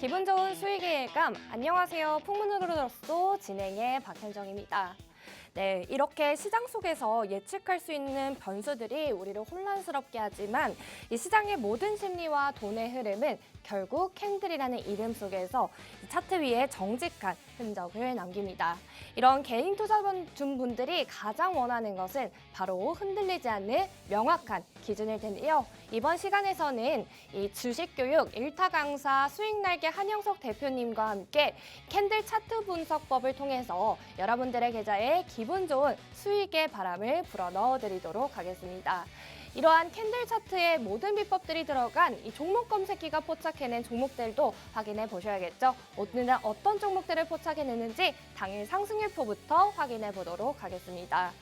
기분 좋은 수익의 예감, 안녕하세요. 풍문으로서 진행의 박현정입니다. 네, 이렇게 시장 속에서 예측할 수 있는 변수들이 우리를 혼란스럽게 하지만 이 시장의 모든 심리와 돈의 흐름은 결국 캔들이라는 이름 속에서 차트 위에 정직한 흔적을 남깁니다. 이런 개인 투자분들이 가장 원하는 것은 바로 흔들리지 않는 명확한 기준일 텐데요. 이번 시간에서는 이 주식교육 1타 강사 수익날개 한영석 대표님과 함께 캔들 차트 분석법을 통해서 여러분들의 계좌에 기분 좋은 수익의 바람을 불어 넣어드리도록 하겠습니다. 이러한 캔들 차트의 모든 비법들이 들어간 이 종목 검색기가 포착해낸 종목들도 확인해 보셔야겠죠. 오늘은 어떤 종목들을 포착해냈는지 당일 상승일포부터 확인해 보도록 하겠습니다.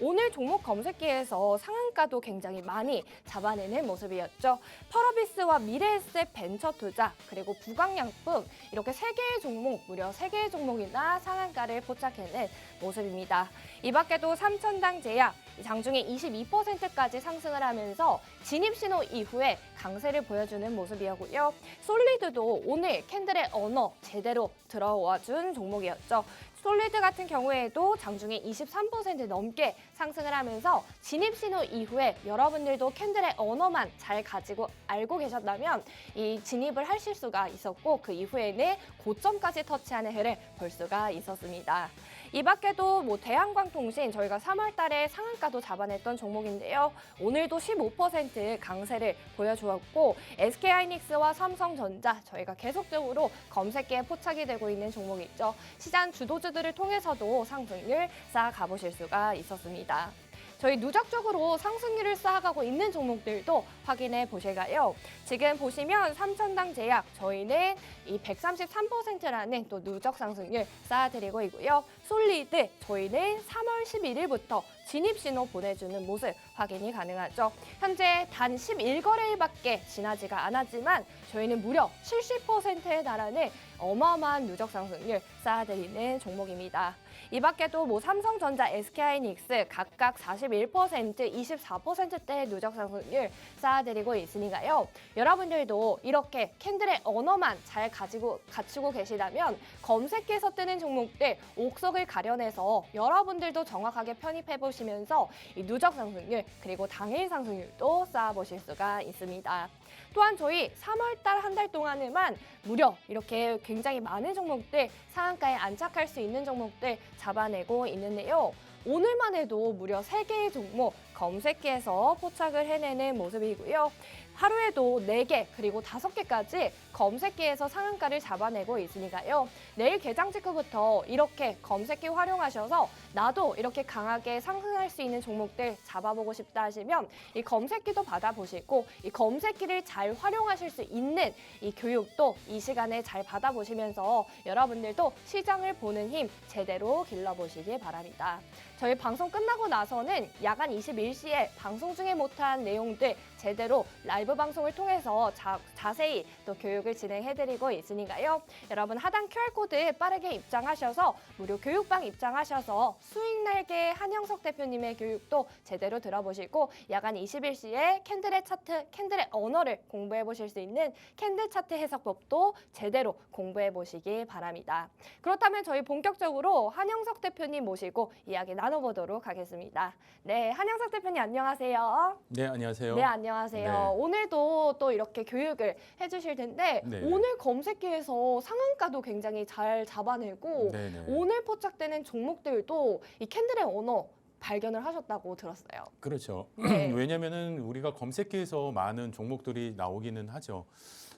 오늘 종목 검색기에서 상한가도 굉장히 많이 잡아내는 모습이었죠. 펄어비스와 미래에셋 벤처투자 그리고 부강약품 이렇게 3개의 종목, 무려 3개의 종목이나 상한가를 포착해낸 모습입니다. 이 밖에도 삼천당 제약, 장중에 22%까지 상승을 하면서 진입신호 이후에 강세를 보여주는 모습이었고요. 솔리드도 오늘 캔들의 언어 제대로 들어와준 종목이었죠. 솔리드 같은 경우에도 장중에 23% 넘게 상승을 하면서 진입신호 이후에 여러분들도 캔들의 언어만 잘 가지고 알고 계셨다면 이 진입을 하실 수가 있었고 그 이후에는 고점까지 터치하는 흐를 볼 수가 있었습니다. 이 밖에도 대한광통신 저희가 3월 달에 상한가도 잡아냈던 종목인데요. 오늘도 15% 강세를 보여주었고 SK하이닉스와 삼성전자 저희가 계속적으로 검색기에 포착이 되고 있는 종목이죠. 시장 주도주들을 통해서도 상승률 쌓아가보실 수가 있었습니다. 저희 누적적으로 상승률을 쌓아가고 있는 종목들도 확인해 보실까요? 지금 보시면 삼천당 제약 저희는 이 133%라는 또 누적 상승률 쌓아드리고 있고요. 솔리드 저희는 3월 11일부터 진입신호 보내주는 모습 확인이 가능하죠. 현재 단 11거래일밖에 지나지가 않았지만 저희는 무려 70%에 달하는 어마어마한 누적 상승률 쌓아드리는 종목입니다. 이 밖에도 삼성전자, SK하이닉스 각각 41%, 24%대의 누적 상승률 쌓아드리고 있으니까요. 여러분들도 이렇게 캔들의 언어만 잘 갖추고 계시다면 검색기에서 뜨는 종목들 옥석을 가려내서 여러분들도 정확하게 편입해 보시면서 이 누적 상승률 그리고 당일 상승률도 쌓아보실 수가 있습니다. 또한 저희 3월 달 한 달 동안에만 무려 이렇게 굉장히 많은 종목들 상한가에 안착할 수 있는 종목들 잡아내고 있는데요. 오늘만 해도 무려 3개의 종목 검색기에서 포착을 해내는 모습이고요. 하루에도 4개 그리고 5개까지 검색기에서 상한가를 잡아내고 있으니까요. 내일 개장 직후부터 이렇게 검색기 활용하셔서 나도 이렇게 강하게 상승할 수 있는 종목들 잡아보고 싶다 하시면 이 검색기도 받아보시고 이 검색기를 잘 활용하실 수 있는 이 교육도 이 시간에 잘 받아보시면서 여러분들도 시장을 보는 힘 제대로 길러보시기 바랍니다. 저희 방송 끝나고 나서는 야간 21시에 방송 중에 못한 내용들 제대로 라이브 방송을 통해서 자세히 또 교육을 진행해드리고 있으니까요. 여러분 하단 QR코드 빠르게 입장하셔서 무료 교육방 입장하셔서 수익날개 한영석 대표님의 교육도 제대로 들어보시고 야간 21시에 캔들의 차트, 캔들의 언어를 공부해보실 수 있는 캔들 차트 해석법도 제대로 공부해보시기 바랍니다. 그렇다면 저희 본격적으로 한영석 대표님 모시고 이야기 나눠보도록 하겠습니다. 네, 한영석 대표님 안녕하세요. 네, 안녕하세요. 네, 안녕하세요. 네. 오늘도 또 이렇게 교육을 해주실 텐데 네. 오늘 검색기에서 상한가도 굉장히 잘 잡아내고 네네. 오늘 포착되는 종목들도 이 캔들의 언어 발견을 하셨다고 들었어요. 그렇죠. 네. 왜냐면은 우리가 검색기에서 많은 종목들이 나오기는 하죠.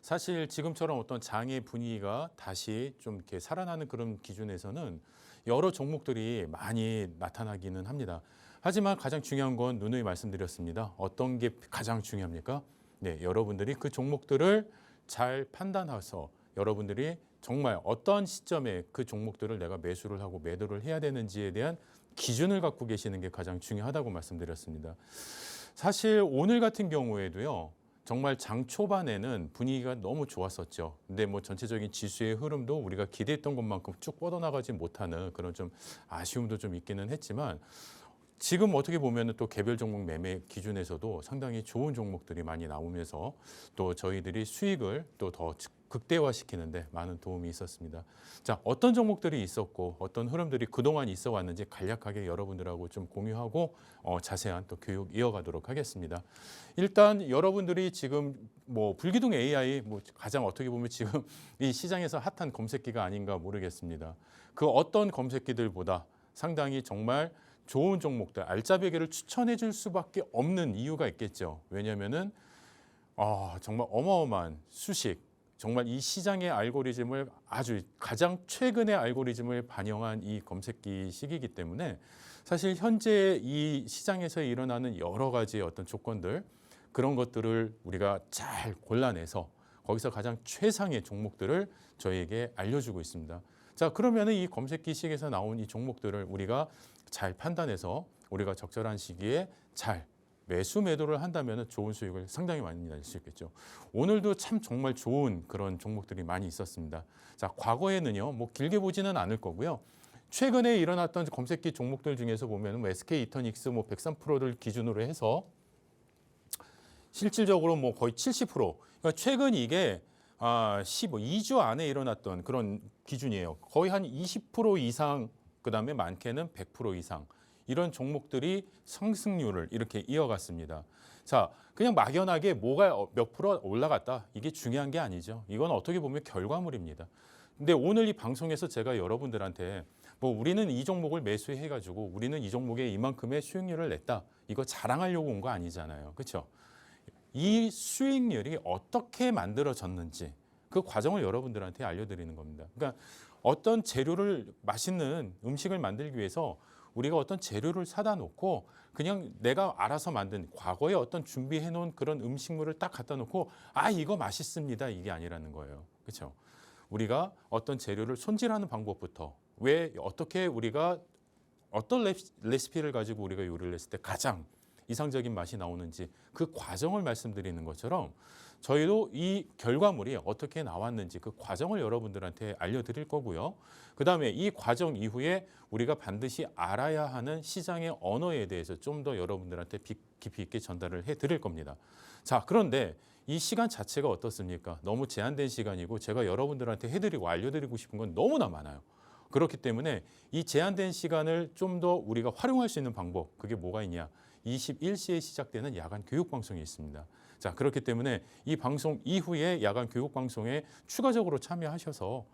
사실 지금처럼 어떤 장의 분위기가 다시 좀 이렇게 살아나는 그런 기준에서는 여러 종목들이 많이 나타나기는 합니다. 하지만 가장 중요한 건 누누이 말씀드렸습니다. 어떤 게 가장 중요합니까? 네, 여러분들이 그 종목들을 잘 판단해서 여러분들이 정말 어떤 시점에 그 종목들을 내가 매수를 하고 매도를 해야 되는지에 대한 기준을 갖고 계시는 게 가장 중요하다고 말씀드렸습니다. 사실 오늘 같은 경우에도요. 정말 장 초반에는 분위기가 너무 좋았었죠. 근데 전체적인 지수의 흐름도 우리가 기대했던 것만큼 쭉 뻗어나가지 못하는 그런 좀 아쉬움도 좀 있기는 했지만 지금 어떻게 보면 또 개별 종목 매매 기준에서도 상당히 좋은 종목들이 많이 나오면서 또 저희들이 수익을 또 더 극대화시키는데 많은 도움이 있었습니다. 자, 어떤 종목들이 있었고 어떤 흐름들이 그동안 있어 왔는지 간략하게 여러분들하고 좀 공유하고 자세한 또 교육 이어가도록 하겠습니다. 일단 여러분들이 지금 뭐 불기둥 AI 뭐 가장 어떻게 보면 지금 이 시장에서 핫한 검색기가 아닌가 모르겠습니다. 그 어떤 검색기들보다 상당히 정말 좋은 종목들, 알짜배기를 추천해 줄 수밖에 없는 이유가 있겠죠. 왜냐하면은 정말 어마어마한 수식, 정말 이 시장의 알고리즘을 아주 가장 최근의 알고리즘을 반영한 이 검색기 시기이기 때문에 사실 현재 이 시장에서 일어나는 여러 가지의 어떤 조건들, 그런 것들을 우리가 잘 골라내서 거기서 가장 최상의 종목들을 저희에게 알려주고 있습니다. 자, 그러면은 이 검색기 시기에서 나온 이 종목들을 우리가 잘 판단해서 우리가 적절한 시기에 잘 매수 매도를 한다면 좋은 수익을 상당히 많이 낼 수 있겠죠. 오늘도 참 정말 좋은 그런 종목들이 많이 있었습니다. 자, 과거에는요, 뭐 길게 보지는 않을 거고요. 최근에 일어났던 검색기 종목들 중에서 보면 뭐 SK 이터닉스 뭐 103%를 기준으로 해서 실질적으로 뭐 거의 70%. 그러니까 최근 이게 2주 안에 일어났던 그런 기준이에요. 거의 한 20% 이상, 그다음에 많게는 100% 이상. 이런 종목들이 상승률을 이렇게 이어갔습니다. 자, 그냥 막연하게 뭐가 몇 프로 올라갔다. 이게 중요한 게 아니죠. 이건 어떻게 보면 결과물입니다. 근데 오늘 이 방송에서 제가 여러분들한테 뭐 우리는 이 종목을 매수해가지고 우리는 이 종목에 이만큼의 수익률을 냈다. 이거 자랑하려고 온 거 아니잖아요. 그렇죠? 이 수익률이 어떻게 만들어졌는지 그 과정을 여러분들한테 알려드리는 겁니다. 그러니까 어떤 재료를 맛있는 음식을 만들기 위해서 우리가 어떤 재료를 사다 놓고 그냥 내가 알아서 만든 과거에 어떤 준비해 놓은 그런 음식물을 딱 갖다 놓고 이거 맛있습니다. 이게 아니라는 거예요. 그렇죠? 우리가 어떤 재료를 손질하는 방법부터 왜 어떻게 우리가 어떤 레시피를 가지고 우리가 요리를 했을 때 가장 이상적인 맛이 나오는지 그 과정을 말씀드리는 것처럼 저희도 이 결과물이 어떻게 나왔는지 그 과정을 여러분들한테 알려드릴 거고요. 그다음에 이 과정 이후에 우리가 반드시 알아야 하는 시장의 언어에 대해서 좀 더 여러분들한테 깊이 있게 전달을 해드릴 겁니다. 자, 그런데 이 시간 자체가 어떻습니까? 너무 제한된 시간이고 제가 여러분들한테 해드리고 알려드리고 싶은 건 너무나 많아요. 그렇기 때문에 이 제한된 시간을 좀 더 우리가 활용할 수 있는 방법, 그게 뭐가 있냐? 21시에 시작되는 야간 교육 방송이 있습니다. 자, 그렇기 때문에 이 방송 이후에 야간 교육 방송에 추가적으로 참여하셔서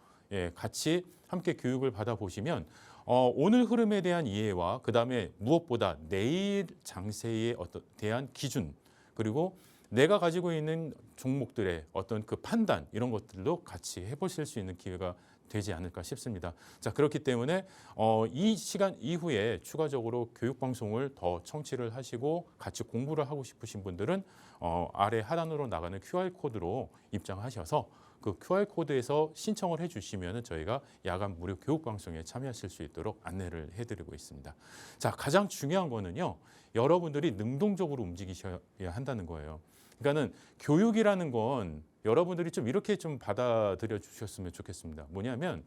같이 함께 교육을 받아보시면 오늘 흐름에 대한 이해와 그다음에 무엇보다 내일 장세에 대한 기준, 그리고 내가 가지고 있는 종목들의 어떤 그 판단, 이런 것들도 같이 해보실 수 있는 기회가 되지 않을까 싶습니다. 자, 그렇기 때문에 이 시간 이후에 추가적으로 교육 방송을 더 청취를 하시고 같이 공부를 하고 싶으신 분들은 아래 하단으로 나가는 QR코드로 입장하셔서 그 QR코드에서 신청을 해주시면 저희가 야간 무료 교육 방송에 참여하실 수 있도록 안내를 해드리고 있습니다. 자, 가장 중요한 거는요, 여러분들이 능동적으로 움직이셔야 한다는 거예요. 그러니까는 교육이라는 건 여러분들이 좀 이렇게 좀 받아들여 주셨으면 좋겠습니다. 뭐냐면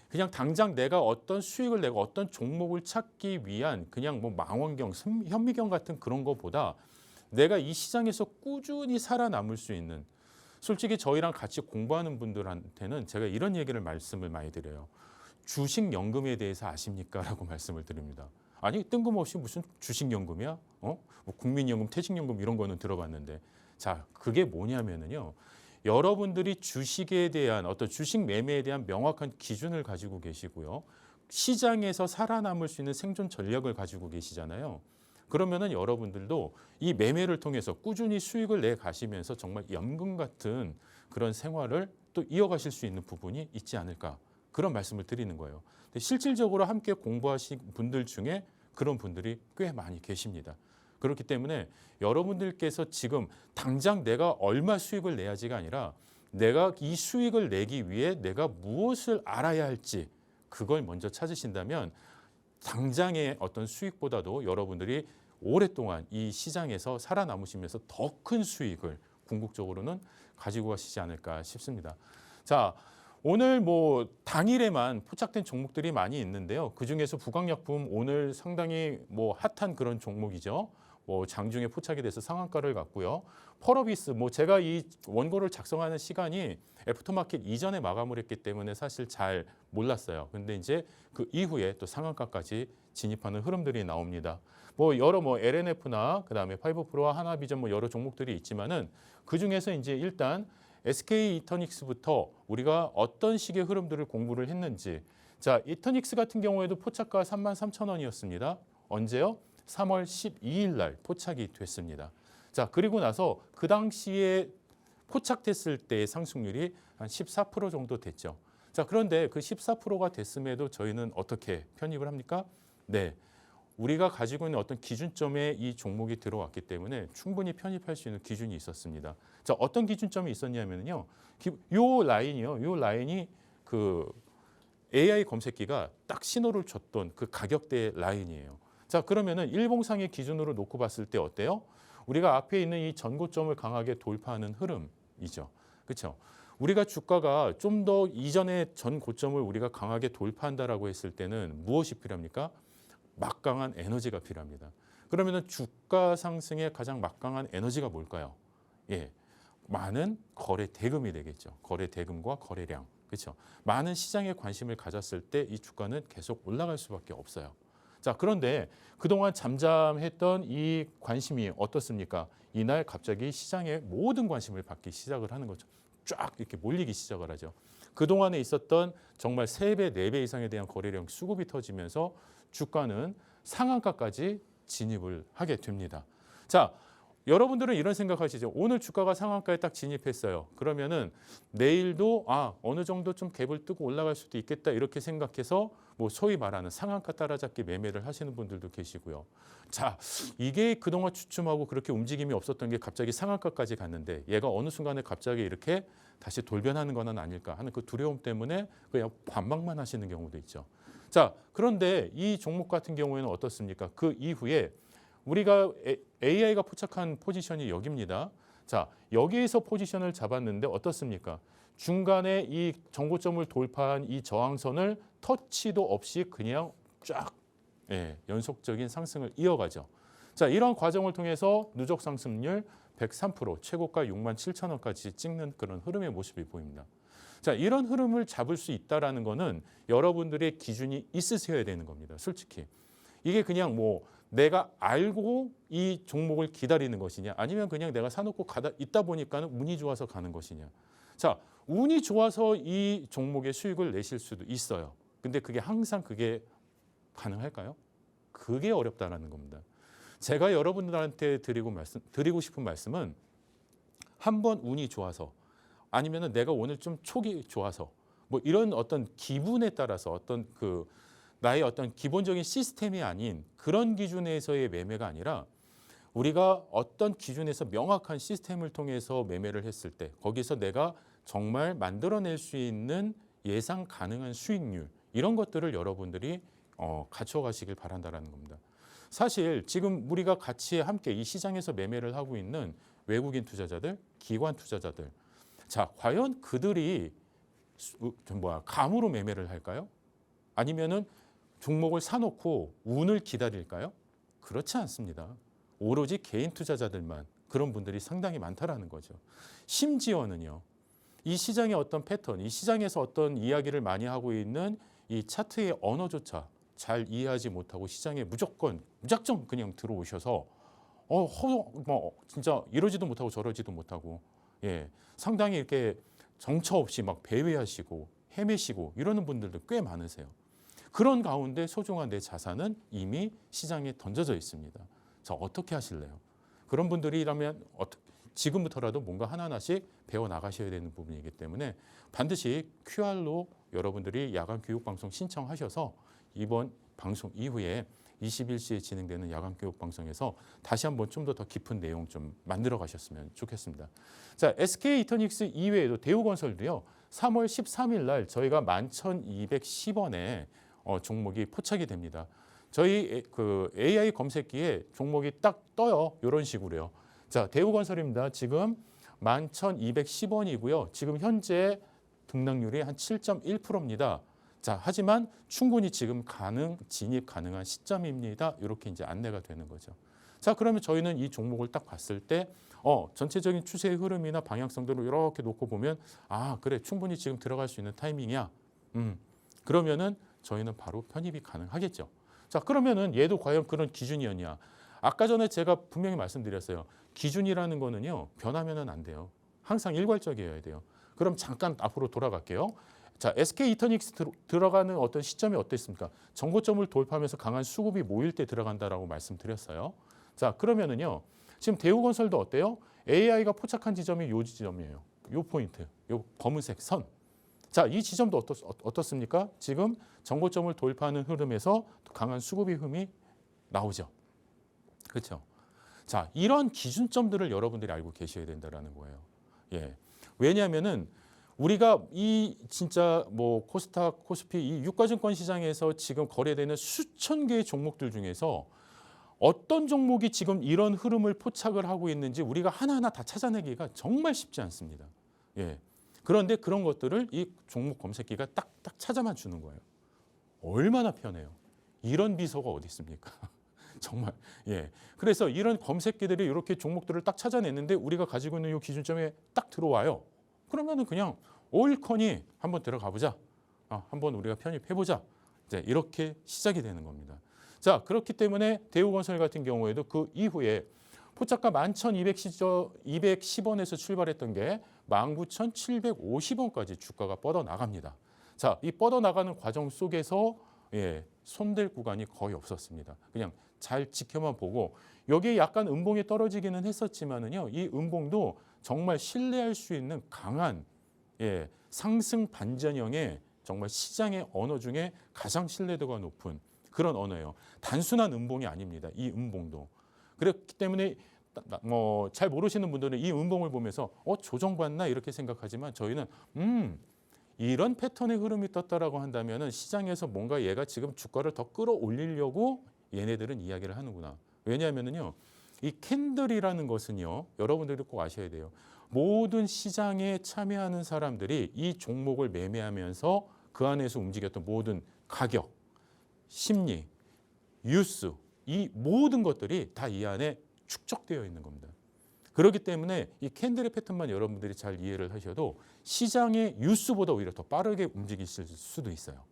그냥 당장 내가 어떤 수익을 내고 어떤 종목을 찾기 위한 그냥 뭐 망원경, 현미경 같은 그런 거보다 내가 이 시장에서 꾸준히 살아남을 수 있는, 솔직히 저희랑 같이 공부하는 분들한테는 제가 이런 얘기를 말씀을 많이 드려요. 주식연금에 대해서 아십니까? 라고 말씀을 드립니다. 아니, 뜬금없이 무슨 주식연금이야? 뭐 국민연금, 퇴직연금 이런 거는 들어봤는데, 자, 그게 뭐냐면은요, 여러분들이 주식에 대한 어떤 주식 매매에 대한 명확한 기준을 가지고 계시고요, 시장에서 살아남을 수 있는 생존 전략을 가지고 계시잖아요. 그러면은 여러분들도 이 매매를 통해서 꾸준히 수익을 내 가시면서 정말 연금 같은 그런 생활을 또 이어가실 수 있는 부분이 있지 않을까, 그런 말씀을 드리는 거예요. 근데 실질적으로 함께 공부하신 분들 중에 그런 분들이 꽤 많이 계십니다. 그렇기 때문에 여러분들께서 지금 당장 내가 얼마 수익을 내야지가 아니라 내가 이 수익을 내기 위해 내가 무엇을 알아야 할지, 그걸 먼저 찾으신다면 당장의 어떤 수익보다도 여러분들이 오랫동안 이 시장에서 살아남으시면서 더 큰 수익을 궁극적으로는 가지고 가시지 않을까 싶습니다. 자, 오늘 뭐 당일에만 포착된 종목들이 많이 있는데요. 그중에서 부강약품 오늘 상당히 뭐 핫한 그런 종목이죠. 뭐 장중에 포착이 돼서 상한가를 갔고요. 펄어비스 뭐 제가 이 원고를 작성하는 시간이 애프터마켓 이전에 마감을 했기 때문에 사실 잘 몰랐어요. 근데 이제 그 이후에 또 상한가까지 진입하는 흐름들이 나옵니다. 뭐 여러 뭐 LNF나 그다음에 파이브프로와 하나비전 뭐 여러 종목들이 있지만은 그중에서 이제 일단 SK 이터닉스부터 우리가 어떤 식의 흐름들을 공부를 했는지. 자, 이터닉스 같은 경우에도 포착가 33,000원이었습니다. 언제요? 3월 12일 날 포착이 됐습니다. 자, 그리고 나서 그 당시에 포착됐을 때의 상승률이 한 14% 정도 됐죠. 자, 그런데 그 14%가 됐음에도 저희는 어떻게 편입을 합니까? 네. 우리가 가지고 있는 어떤 기준점에 이 종목이 들어왔기 때문에 충분히 편입할 수 있는 기준이 있었습니다. 자, 어떤 기준점이 있었냐면요. 요 라인이요. 요 라인이 그 AI 검색기가 딱 신호를 줬던 그 가격대 라인이에요. 자, 그러면은 일봉상의 기준으로 놓고 봤을 때 어때요? 우리가 앞에 있는 이 전고점을 강하게 돌파하는 흐름이죠. 그렇죠? 우리가 주가가 좀 더 이전의 전 고점을 우리가 강하게 돌파한다라고 했을 때는 무엇이 필요합니까? 막강한 에너지가 필요합니다. 그러면은 주가 상승의 가장 막강한 에너지가 뭘까요? 예, 많은 거래 대금이 되겠죠. 거래 대금과 거래량, 그렇죠? 많은 시장에 관심을 가졌을 때 이 주가는 계속 올라갈 수밖에 없어요. 자, 그런데 그동안 잠잠했던 이 관심이 어떻습니까? 이날 갑자기 시장에 모든 관심을 받기 시작을 하는 거죠. 쫙 이렇게 몰리기 시작을 하죠. 그동안에 있었던 정말 3배, 4배 이상에 대한 거래량 수급이 터지면서 주가는 상한가까지 진입을 하게 됩니다. 자, 여러분들은 이런 생각하시죠. 오늘 주가가 상한가에 딱 진입했어요. 그러면은 내일도 어느 정도 좀 갭을 뜨고 올라갈 수도 있겠다 이렇게 생각해서 뭐 소위 말하는 상한가 따라잡기 매매를 하시는 분들도 계시고요. 자, 이게 그동안 주춤하고 그렇게 움직임이 없었던 게 갑자기 상한가까지 갔는데 얘가 어느 순간에 갑자기 이렇게 다시 돌변하는 건 아닐까 하는 그 두려움 때문에 그냥 관망만 하시는 경우도 있죠. 자, 그런데 이 종목 같은 경우에는 어떻습니까? 그 이후에 우리가 AI가 포착한 포지션이 여기입니다. 자, 여기에서 포지션을 잡았는데 어떻습니까? 중간에 이 정고점을 돌파한 이 저항선을 터치도 없이 그냥 쫙 연속적인 상승을 이어가죠. 자, 이런 과정을 통해서 누적 상승률 103%, 최고가 67,000원까지 찍는 그런 흐름의 모습이 보입니다. 자, 이런 흐름을 잡을 수 있다라는 거는 여러분들의 기준이 있으셔야 되는 겁니다. 솔직히. 이게 그냥 뭐 내가 알고 이 종목을 기다리는 것이냐 아니면 그냥 내가 사놓고 있다 보니까는 운이 좋아서 가는 것이냐. 자, 운이 좋아서 이 종목의 수익을 내실 수도 있어요. 근데 그게 항상 그게 가능할까요? 그게 어렵다라는 겁니다. 제가 여러분들한테 드리고 싶은 말씀은 한번 운이 좋아서 아니면은 내가 오늘 좀 촉이 좋아서 뭐 이런 어떤 기분에 따라서 어떤 그 나의 어떤 기본적인 시스템이 아닌 그런 기준에서의 매매가 아니라 우리가 어떤 기준에서 명확한 시스템을 통해서 매매를 했을 때 거기서 내가 정말 만들어낼 수 있는 예상 가능한 수익률 이런 것들을 여러분들이 갖춰가시길 바란다라는 겁니다. 사실 지금 우리가 같이 함께 이 시장에서 매매를 하고 있는 외국인 투자자들, 기관 투자자들, 자, 과연 그들이 감으로 매매를 할까요? 아니면은 종목을 사놓고 운을 기다릴까요? 그렇지 않습니다. 오로지 개인 투자자들만 그런 분들이 상당히 많다라는 거죠. 심지어는요, 이 시장의 어떤 패턴, 이 시장에서 어떤 이야기를 많이 하고 있는 이 차트의 언어조차 잘 이해하지 못하고 시장에 무작정 그냥 들어오셔서 진짜 이러지도 못하고 저러지도 못하고 상당히 이렇게 정처 없이 막 배회하시고 헤매시고 이러는 분들도 꽤 많으세요. 그런 가운데 소중한 내 자산은 이미 시장에 던져져 있습니다. 자, 어떻게 하실래요? 그런 분들이라면 지금부터라도 뭔가 하나하나씩 배워나가셔야 되는 부분이기 때문에 반드시 QR로 여러분들이 야간 교육 방송 신청하셔서 이번 방송 이후에 21시에 진행되는 야간 교육 방송에서 다시 한번 좀 더 깊은 내용 좀 만들어 가셨으면 좋겠습니다. 자, SK 이터닉스 이외에도 대우건설도요. 3월 13일 날 저희가 11,210원에 종목이 포착이 됩니다. 저희 그 AI 검색기에 종목이 딱 떠요. 이런 식으로요. 자, 대우건설입니다. 지금 11,210원이고요. 지금 현재 등락률이 한 7.1%입니다. 자, 하지만 충분히 지금 진입 가능한 시점입니다. 이렇게 이제 안내가 되는 거죠. 자, 그러면 저희는 이 종목을 딱 봤을 때 전체적인 추세의 흐름이나 방향성들을 이렇게 놓고 보면 그래, 충분히 지금 들어갈 수 있는 타이밍이야. 그러면은 저희는 바로 편입이 가능하겠죠. 자, 그러면은 얘도 과연 그런 기준이었냐? 아까 전에 제가 분명히 말씀드렸어요. 기준이라는 거는요, 변하면은 안 돼요. 항상 일괄적이어야 돼요. 그럼 잠깐 앞으로 돌아갈게요. 자, SK 이터닉스 들어가는 어떤 시점이 어땠습니까? 정고점을 돌파하면서 강한 수급이 모일 때 들어간다라고 말씀드렸어요. 자, 그러면은요, 지금 대우건설도 어때요? AI가 포착한 지점이 요 지점이에요. 요 포인트, 요 검은색 선. 자, 이 지점도 어떻습니까? 지금 정고점을 돌파하는 흐름에서 강한 수급의 흐름이 나오죠. 그렇죠? 자, 이런 기준점들을 여러분들이 알고 계셔야 된다라는 거예요. 예. 왜냐하면은 우리가 이 진짜 뭐 코스닥, 코스피 이 유가증권 시장에서 지금 거래되는 수천 개의 종목들 중에서 어떤 종목이 지금 이런 흐름을 포착을 하고 있는지 우리가 하나하나 다 찾아내기가 정말 쉽지 않습니다. 예. 그런데 그런 것들을 이 종목 검색기가 딱딱 찾아만 주는 거예요. 얼마나 편해요. 이런 비서가 어디 있습니까? 정말. 예. 그래서 이런 검색기들이 이렇게 종목들을 딱 찾아냈는데 우리가 가지고 있는 이 기준점에 딱 들어와요. 그러면은 그냥 올커니 한번 들어가 보자. 한번 우리가 편입해 보자. 이제 이렇게 시작이 되는 겁니다. 자, 그렇기 때문에 대우건설 같은 경우에도 그 이후에 포착가 11,210원에서 출발했던 게 19,750원까지 주가가 뻗어 나갑니다. 자, 이 뻗어 나가는 과정 속에서 손댈 구간이 거의 없었습니다. 그냥 잘 지켜만 보고 여기에 약간 음봉이 떨어지기는 했었지만은요, 이 음봉도 정말 신뢰할 수 있는 강한 상승 반전형의 정말 시장의 언어 중에 가장 신뢰도가 높은 그런 언어예요. 단순한 음봉이 아닙니다. 이 음봉도. 그렇기 때문에 잘 모르시는 분들은 이 음봉을 보면서 조정받나 이렇게 생각하지만 저희는 이런 패턴의 흐름이 떴다라고 한다면은 시장에서 뭔가 얘가 지금 주가를 더 끌어올리려고 얘네들은 이야기를 하는구나. 왜냐하면은요, 이 캔들이라는 것은요, 여러분들이 꼭 아셔야 돼요. 모든 시장에 참여하는 사람들이 이 종목을 매매하면서 그 안에서 움직였던 모든 가격, 심리, 뉴스, 이 모든 것들이 다 이 안에 축적되어 있는 겁니다. 그렇기 때문에 이 캔들의 패턴만 여러분들이 잘 이해를 하셔도 시장의 뉴스보다 오히려 더 빠르게 움직이실 수도 있어요.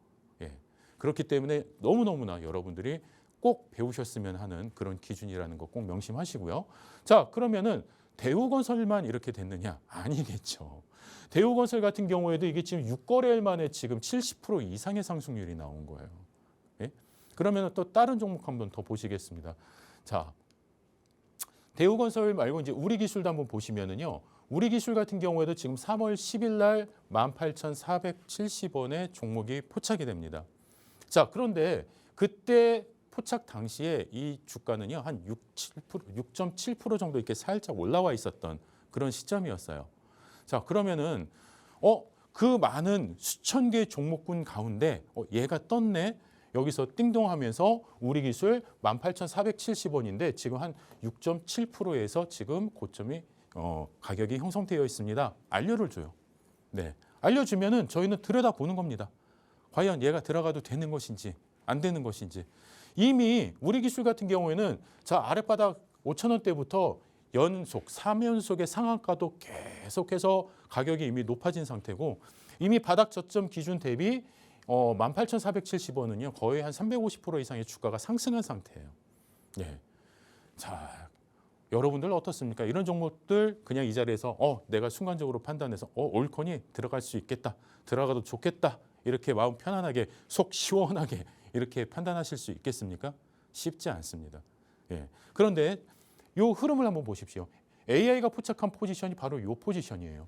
예. 그렇기 때문에 너무너무나 여러분들이 꼭 배우셨으면 하는 그런 기준이라는 거 꼭 명심하시고요. 자, 그러면은 대우건설만 이렇게 됐느냐? 아니겠죠. 대우건설 같은 경우에도 이게 지금 6거래일 만에 지금 70% 이상의 상승률이 나온 거예요. 예? 그러면 또 다른 종목 한번 더 보시겠습니다. 자, 대우건설 말고 이제 우리기술도 한번 보시면은요. 우리기술 같은 경우에도 지금 3월 10일 날 18,470원에 종목이 포착이 됩니다. 자, 그런데 그때 포착 당시에 이 주가는요, 한 6.7% 정도 이렇게 살짝 올라와 있었던 그런 시점이었어요. 자, 그러면은 그 많은 수천 개의 종목군 가운데 얘가 떴네. 여기서 띵동하면서 우리기술 18,470원인데 지금 한 6.7%에서 지금 고점이 가격이 형성되어 있습니다. 알려를 줘요. 네, 알려주면은 저희는 들여다보는 겁니다. 과연 얘가 들어가도 되는 것인지 안 되는 것인지. 이미 우리기술 같은 경우에는 자, 아랫바닥 5,000원대부터 연속 3연속의 상한가도 계속해서 가격이 이미 높아진 상태고 이미 바닥 저점 기준 대비 18,470원은요 거의 한 350% 이상의 주가가 상승한 상태예요. 예. 자, 여러분들 어떻습니까? 이런 종목들 그냥 이 자리에서 내가 순간적으로 판단해서 올커니 들어갈 수 있겠다, 들어가도 좋겠다 이렇게 마음 편안하게 속 시원하게 이렇게 판단하실 수 있겠습니까? 쉽지 않습니다. 예. 그런데 이 흐름을 한번 보십시오. AI가 포착한 포지션이 바로 이 포지션이에요.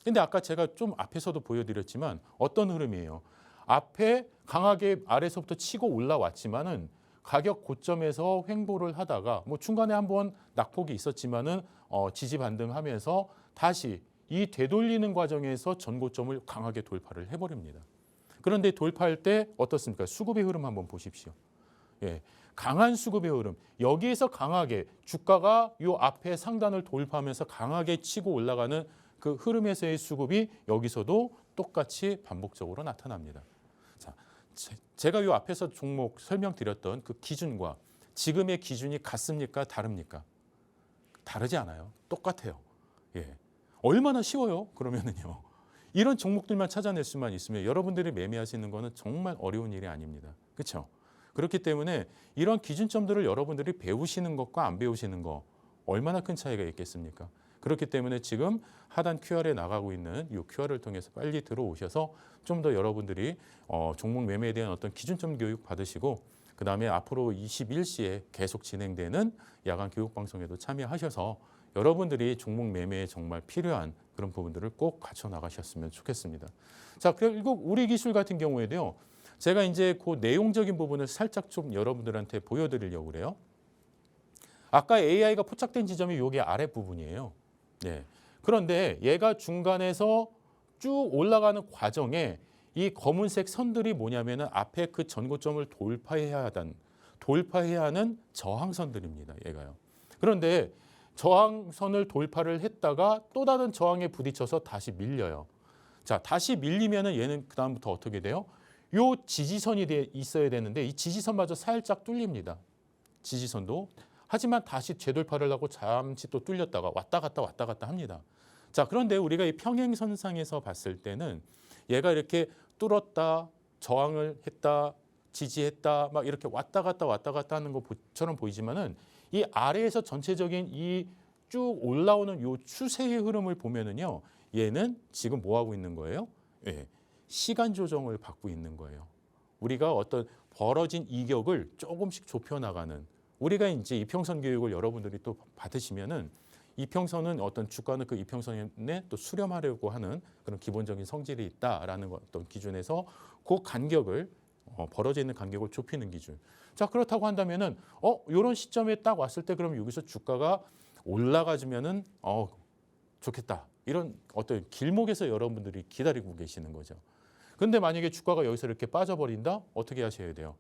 근데 아까 제가 좀 앞에서도 보여드렸지만 어떤 흐름이에요? 앞에 강하게 아래서부터 치고 올라왔지만은 가격 고점에서 횡보를 하다가 뭐 중간에 한번 낙폭이 있었지만은 지지 반등하면서 다시 이 되돌리는 과정에서 전고점을 강하게 돌파를 해버립니다. 그런데 돌파할 때 어떻습니까? 수급의 흐름 한번 보십시오. 예, 강한 수급의 흐름. 여기에서 강하게 주가가 이 앞에 상단을 돌파하면서 강하게 치고 올라가는 그 흐름에서의 수급이 여기서도 똑같이 반복적으로 나타납니다. 자, 제가 요 앞에서 종목 설명드렸던 그 기준과 지금의 기준이 같습니까? 다릅니까? 다르지 않아요. 똑같아요. 예. 얼마나 쉬워요? 그러면은요. 이런 종목들만 찾아낼 수만 있으면 여러분들이 매매하시는 거는 정말 어려운 일이 아닙니다. 그렇죠? 그렇기 때문에 이런 기준점들을 여러분들이 배우시는 것과 안 배우시는 거 얼마나 큰 차이가 있겠습니까? 그렇기 때문에 지금 하단 QR에 나가고 있는 이 QR을 통해서 빨리 들어오셔서 좀 더 여러분들이 종목 매매에 대한 어떤 기준점 교육 받으시고 그다음에 앞으로 21시에 계속 진행되는 야간 교육 방송에도 참여하셔서 여러분들이 종목 매매에 정말 필요한 그런 부분들을 꼭 갖춰 나가셨으면 좋겠습니다. 자, 그리고 우리 기술 같은 경우에도요. 제가 이제 그 내용적인 부분을 살짝 좀 여러분들한테 보여드리려고 그래요. 아까 AI가 포착된 지점이 여기 아래 부분이에요. 네. 그런데 얘가 중간에서 쭉 올라가는 과정에 이 검은색 선들이 뭐냐면은 앞에 그 전고점을 돌파해야 하는 저항선들입니다. 얘가요. 그런데 저항선을 돌파를 했다가 또 다른 저항에 부딪혀서 다시 밀려요. 자, 다시 밀리면은 얘는 그다음부터 어떻게 돼요? 요 지지선이 있어야 되는데 이 지지선마저 살짝 뚫립니다. 지지선도. 하지만 다시 재돌파를 하고 잠시 또 뚫렸다가 왔다 갔다 합니다. 자, 그런데 우리가 이 평행선상에서 봤을 때는 얘가 이렇게 뚫었다, 저항을 했다, 지지했다, 막 이렇게 왔다 갔다 하는 것처럼 보이지만은 이 아래에서 전체적인 이 쭉 올라오는 요 추세의 흐름을 보면은요, 얘는 지금 뭐 하고 있는 거예요? 예, 시간 조정을 받고 있는 거예요. 우리가 어떤 벌어진 이격을 조금씩 좁혀 나가는. 우리가 이제 이평선 교육을 여러분들이 또 받으시면은 이평선은 어떤 주가는 그 이평선에 또 수렴하려고 하는 그런 기본적인 성질이 있다라는 어떤 기준에서 그 간격을 벌어져 있는 간격을 좁히는 기준. 자, 그렇다고 한다면은 이런 시점에 딱 왔을 때 그럼 여기서 주가가 올라가지면은 좋겠다. 이런 어떤 길목에서 여러분들이 기다리고 계시는 거죠. 근데 만약에 주가가 여기서 이렇게 빠져버린다? 어떻게 하셔야 돼요?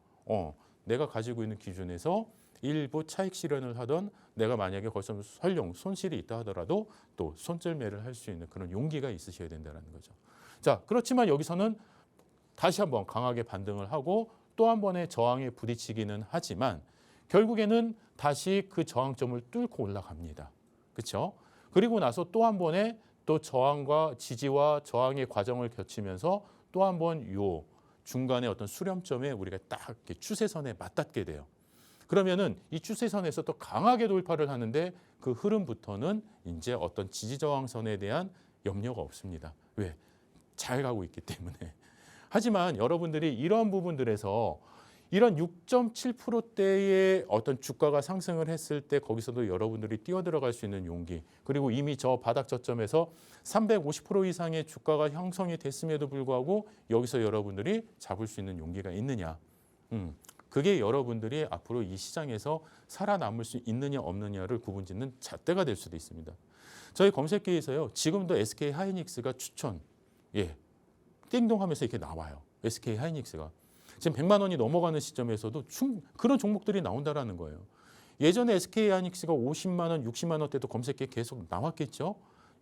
내가 가지고 있는 기준에서 일부 차익 실현을 하던 내가 만약에 거기서 설령 손실이 있다 하더라도 또 손절매를 할 수 있는 그런 용기가 있으셔야 된다는 거죠. 자, 그렇지만 여기서는 다시 한번 강하게 반등을 하고 또 한 번의 저항에 부딪히기는 하지만 결국에는 다시 그 저항점을 뚫고 올라갑니다. 그렇죠? 그리고 나서 또 한 번의 또 저항과 지지와 저항의 과정을 거치면서 또 한 번 요 중간에 어떤 수렴점에 우리가 딱 이렇게 추세선에 맞닿게 돼요. 그러면은 이 추세선에서 또 강하게 돌파를 하는데 그 흐름부터는 이제 어떤 지지저항선에 대한 염려가 없습니다. 왜? 잘 가고 있기 때문에. 하지만 여러분들이 이러한 부분들에서 이런 6.7%대의 어떤 주가가 상승을 했을 때 거기서도 여러분들이 뛰어들어갈 수 있는 용기, 그리고 이미 저 바닥 저점에서 350% 이상의 주가가 형성이 됐음에도 불구하고 여기서 여러분들이 잡을 수 있는 용기가 있느냐. 그게 여러분들이 앞으로 이 시장에서 살아남을 수 있느냐 없느냐를 구분짓는 잣대가 될 수도 있습니다. 저희 검색기에서요. 지금도 SK 하이닉스가 추천, 띵동하면서 이렇게 나와요. SK 하이닉스가. 지금 100만 원이 넘어가는 시점에서도 그런 종목들이 나온다라는 거예요. 예전에 SK 하이닉스가 50만 원, 60만 원대도 검색기에 계속 나왔겠죠.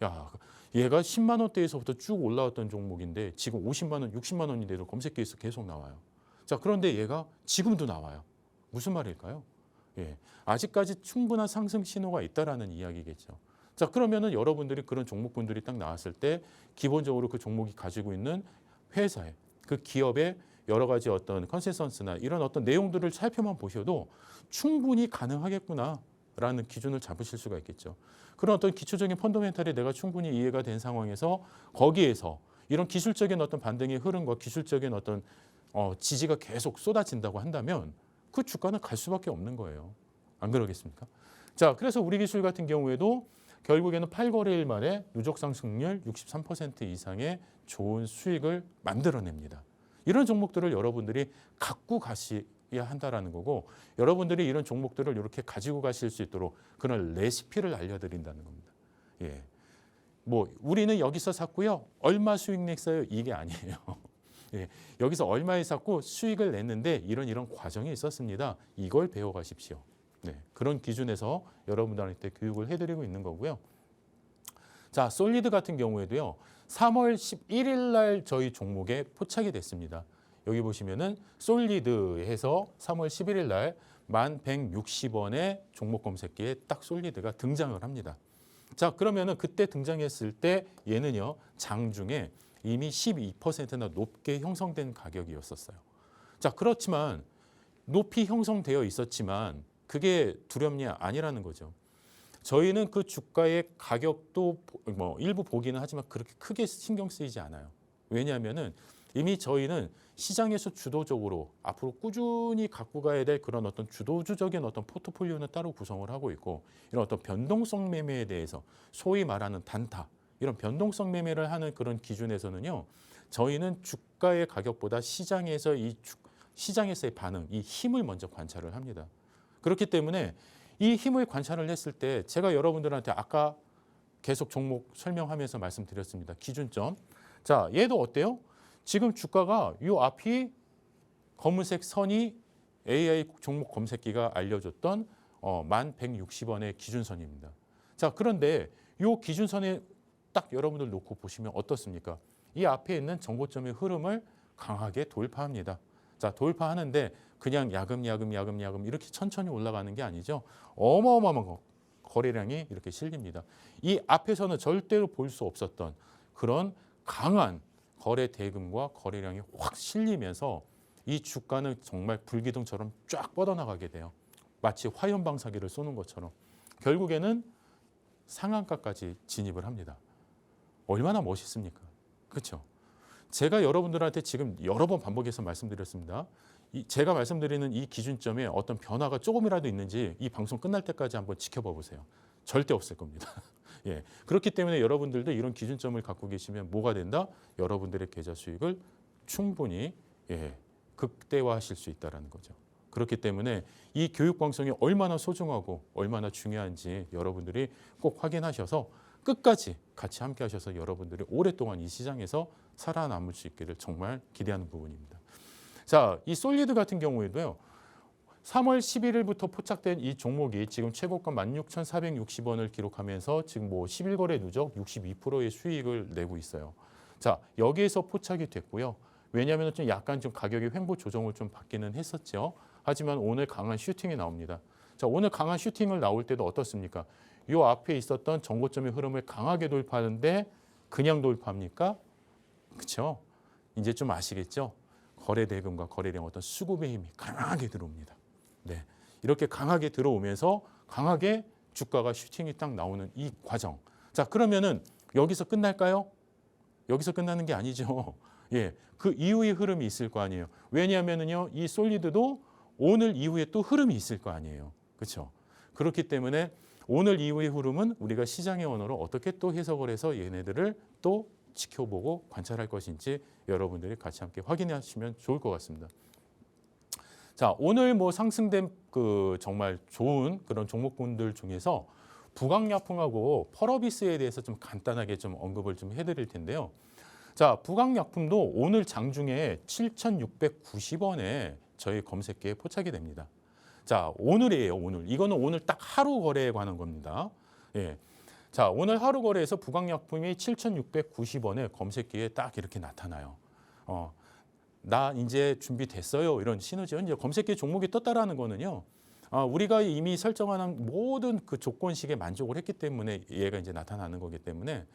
야, 얘가 10만 원대에서부터 쭉 올라왔던 종목인데 지금 50만 원, 60만 원인데도 검색기에서 계속 나와요. 자, 그런데 얘가 지금도 나와요. 무슨 말일까요? 아직까지 충분한 상승 신호가 있다라는 이야기겠죠. 자, 그러면은 여러분들이 그런 종목분들이 딱 나왔을 때 기본적으로 그 종목이 가지고 있는 회사의 그 기업의 여러 가지 어떤 컨센서스나 이런 어떤 내용들을 살펴만 보셔도 충분히 가능하겠구나라는 기준을 잡으실 수가 있겠죠. 그런 어떤 기초적인 펀더멘탈이 내가 충분히 이해가 된 상황에서 거기에서 이런 기술적인 어떤 반등의 흐름과 기술적인 어떤 지지가 계속 쏟아진다고 한다면 그 주가는 갈 수밖에 없는 거예요. 안 그러겠습니까? 자, 그래서 우리 기술 같은 경우에도 결국에는 8거래일 만에 누적 상승률 63% 이상의 좋은 수익을 만들어냅니다. 이런 종목들을 여러분들이 갖고 가셔야 한다라는 거고, 여러분들이 이런 종목들을 이렇게 가지고 가실 수 있도록 그런 레시피를 알려드린다는 겁니다. 뭐 우리는 여기서 샀고요. 얼마 수익 냈어요? 이게 아니에요. 여기서 얼마에 샀고 수익을 냈는데 이런 과정이 있었습니다. 이걸 배워가십시오. 그런 기준에서 여러분들한테 교육을 해드리고 있는 거고요. 자, 솔리드 같은 경우에도요. 3월 11일 날 저희 종목에 포착이 됐습니다. 여기 보시면은 솔리드 해서 3월 11일 날 1160원의 종목 검색기에 딱 솔리드가 등장을 합니다. 자, 그러면은 그때 등장했을 때 얘는요. 장중에 이미 12%나 높게 형성된 가격이었었어요. 자, 그렇지만 높이 형성되어 있었지만 그게 두렵냐? 아니라는 거죠. 저희는 그 주가의 가격도 뭐 일부 보기는 하지만 그렇게 크게 신경 쓰이지 않아요. 왜냐하면은 이미 저희는 시장에서 주도적으로 앞으로 꾸준히 갖고 가야 될 그런 어떤 주도주적인 어떤 포트폴리오는 따로 구성을 하고 있고 이런 어떤 변동성 매매에 대해서 소위 말하는 단타 이런 변동성 매매를 하는 그런 기준에서는요. 저희는 주가의 가격보다 시장에서의 반응, 이 힘을 먼저 관찰을 합니다. 그렇기 때문에 이 힘을 관찰을 했을 때 제가 여러분들한테 아까 계속 종목 설명하면서 말씀드렸습니다. 기준점. 자, 얘도 어때요? 지금 주가가 이 앞이 검은색 선이 AI 종목 검색기가 알려줬던 1160원의 기준선입니다. 자, 그런데 이 기준선에 딱 여러분들 놓고 보시면 어떻습니까? 이 앞에 있는 정고점의 흐름을 강하게 돌파합니다. 자, 돌파하는데 그냥 야금야금 이렇게 천천히 올라가는 게 아니죠. 어마어마한 거래량이 이렇게 실립니다. 이 앞에서는 절대로 볼 수 없었던 그런 강한 거래 대금과 거래량이 확 실리면서 이 주가는 정말 불기둥처럼 쫙 뻗어나가게 돼요. 마치 화염방사기를 쏘는 것처럼 결국에는 상한가까지 진입을 합니다. 얼마나 멋있습니까? 그렇죠? 제가 여러분들한테 지금 여러 번 반복해서 말씀드렸습니다. 제가 말씀드리는 이 기준점에 어떤 변화가 조금이라도 있는지 이 방송 끝날 때까지 한번 지켜봐 보세요. 절대 없을 겁니다. 예, 그렇기 때문에 여러분들도 이런 기준점을 갖고 계시면 뭐가 된다? 여러분들의 계좌 수익을 충분히 극대화하실 수 있다는 거죠. 그렇기 때문에 이 교육 방송이 얼마나 소중하고 얼마나 중요한지 여러분들이 꼭 확인하셔서 끝까지 같이 함께 하셔서 여러분들이 오랫동안 이 시장에서 살아남을 수 있기를 정말 기대하는 부분입니다. 자, 이 솔리드 같은 경우에도요. 3월 11일부터 포착된 이 종목이 지금 최고가 16,460원을 기록하면서 지금 뭐 11거래 누적 62%의 수익을 내고 있어요. 자, 여기에서 포착이 됐고요. 왜냐하면 좀 약간 좀 가격이 횡보 조정을 좀 받기는 했었죠. 하지만 오늘 강한 슈팅이 나옵니다. 자, 오늘 강한 슈팅을 나올 때도 어떻습니까? 이 앞에 있었던 정고점의 흐름을 강하게 돌파하는데 그냥 돌파합니까? 그렇죠? 이제 좀 아시겠죠? 거래 대금과 거래량 어떤 수급의 힘이 강하게 들어옵니다. 네, 이렇게 강하게 들어오면서 강하게 주가가 슈팅이 딱 나오는 이 과정. 자, 그러면은 여기서 끝날까요? 여기서 끝나는 게 아니죠. 예, 그 이후의 흐름이 있을 거 아니에요. 왜냐하면은요, 이 솔리드도 오늘 이후에 또 흐름이 있을 거 아니에요. 그렇죠? 그렇기 때문에 오늘 이후의 흐름은 우리가 시장의 언어로 어떻게 또 해석을 해서 얘네들을 또 지켜보고 관찰할 것인지 여러분들이 같이 함께 확인하시면 좋을 것 같습니다. 자, 오늘 뭐 상승된 그 정말 좋은 그런 종목군들 중에서 부강약품하고 펄어비스에 대해서 좀 간단하게 좀 언급을 좀 해드릴 텐데요. 자, 부강약품도 오늘 장중에 7,690원에 저희 검색기에 포착이 됩니다. 자, 오늘이에요, 오늘. 이거는 오늘 딱 하루 거래에 관한 겁니다. 예. 자, 오늘 하루 거래에서 부강약품이 7,690원에 검색기에 딱 이렇게 나타나요. 나 이제 준비됐어요. 이런 신호죠. 이제 검색기 종목이 떴다라는 거는요. 우리가 이미 설정한 모든 그 조건식에 만족을 했기 때문에 얘가 이제 나타나는 거기 때문에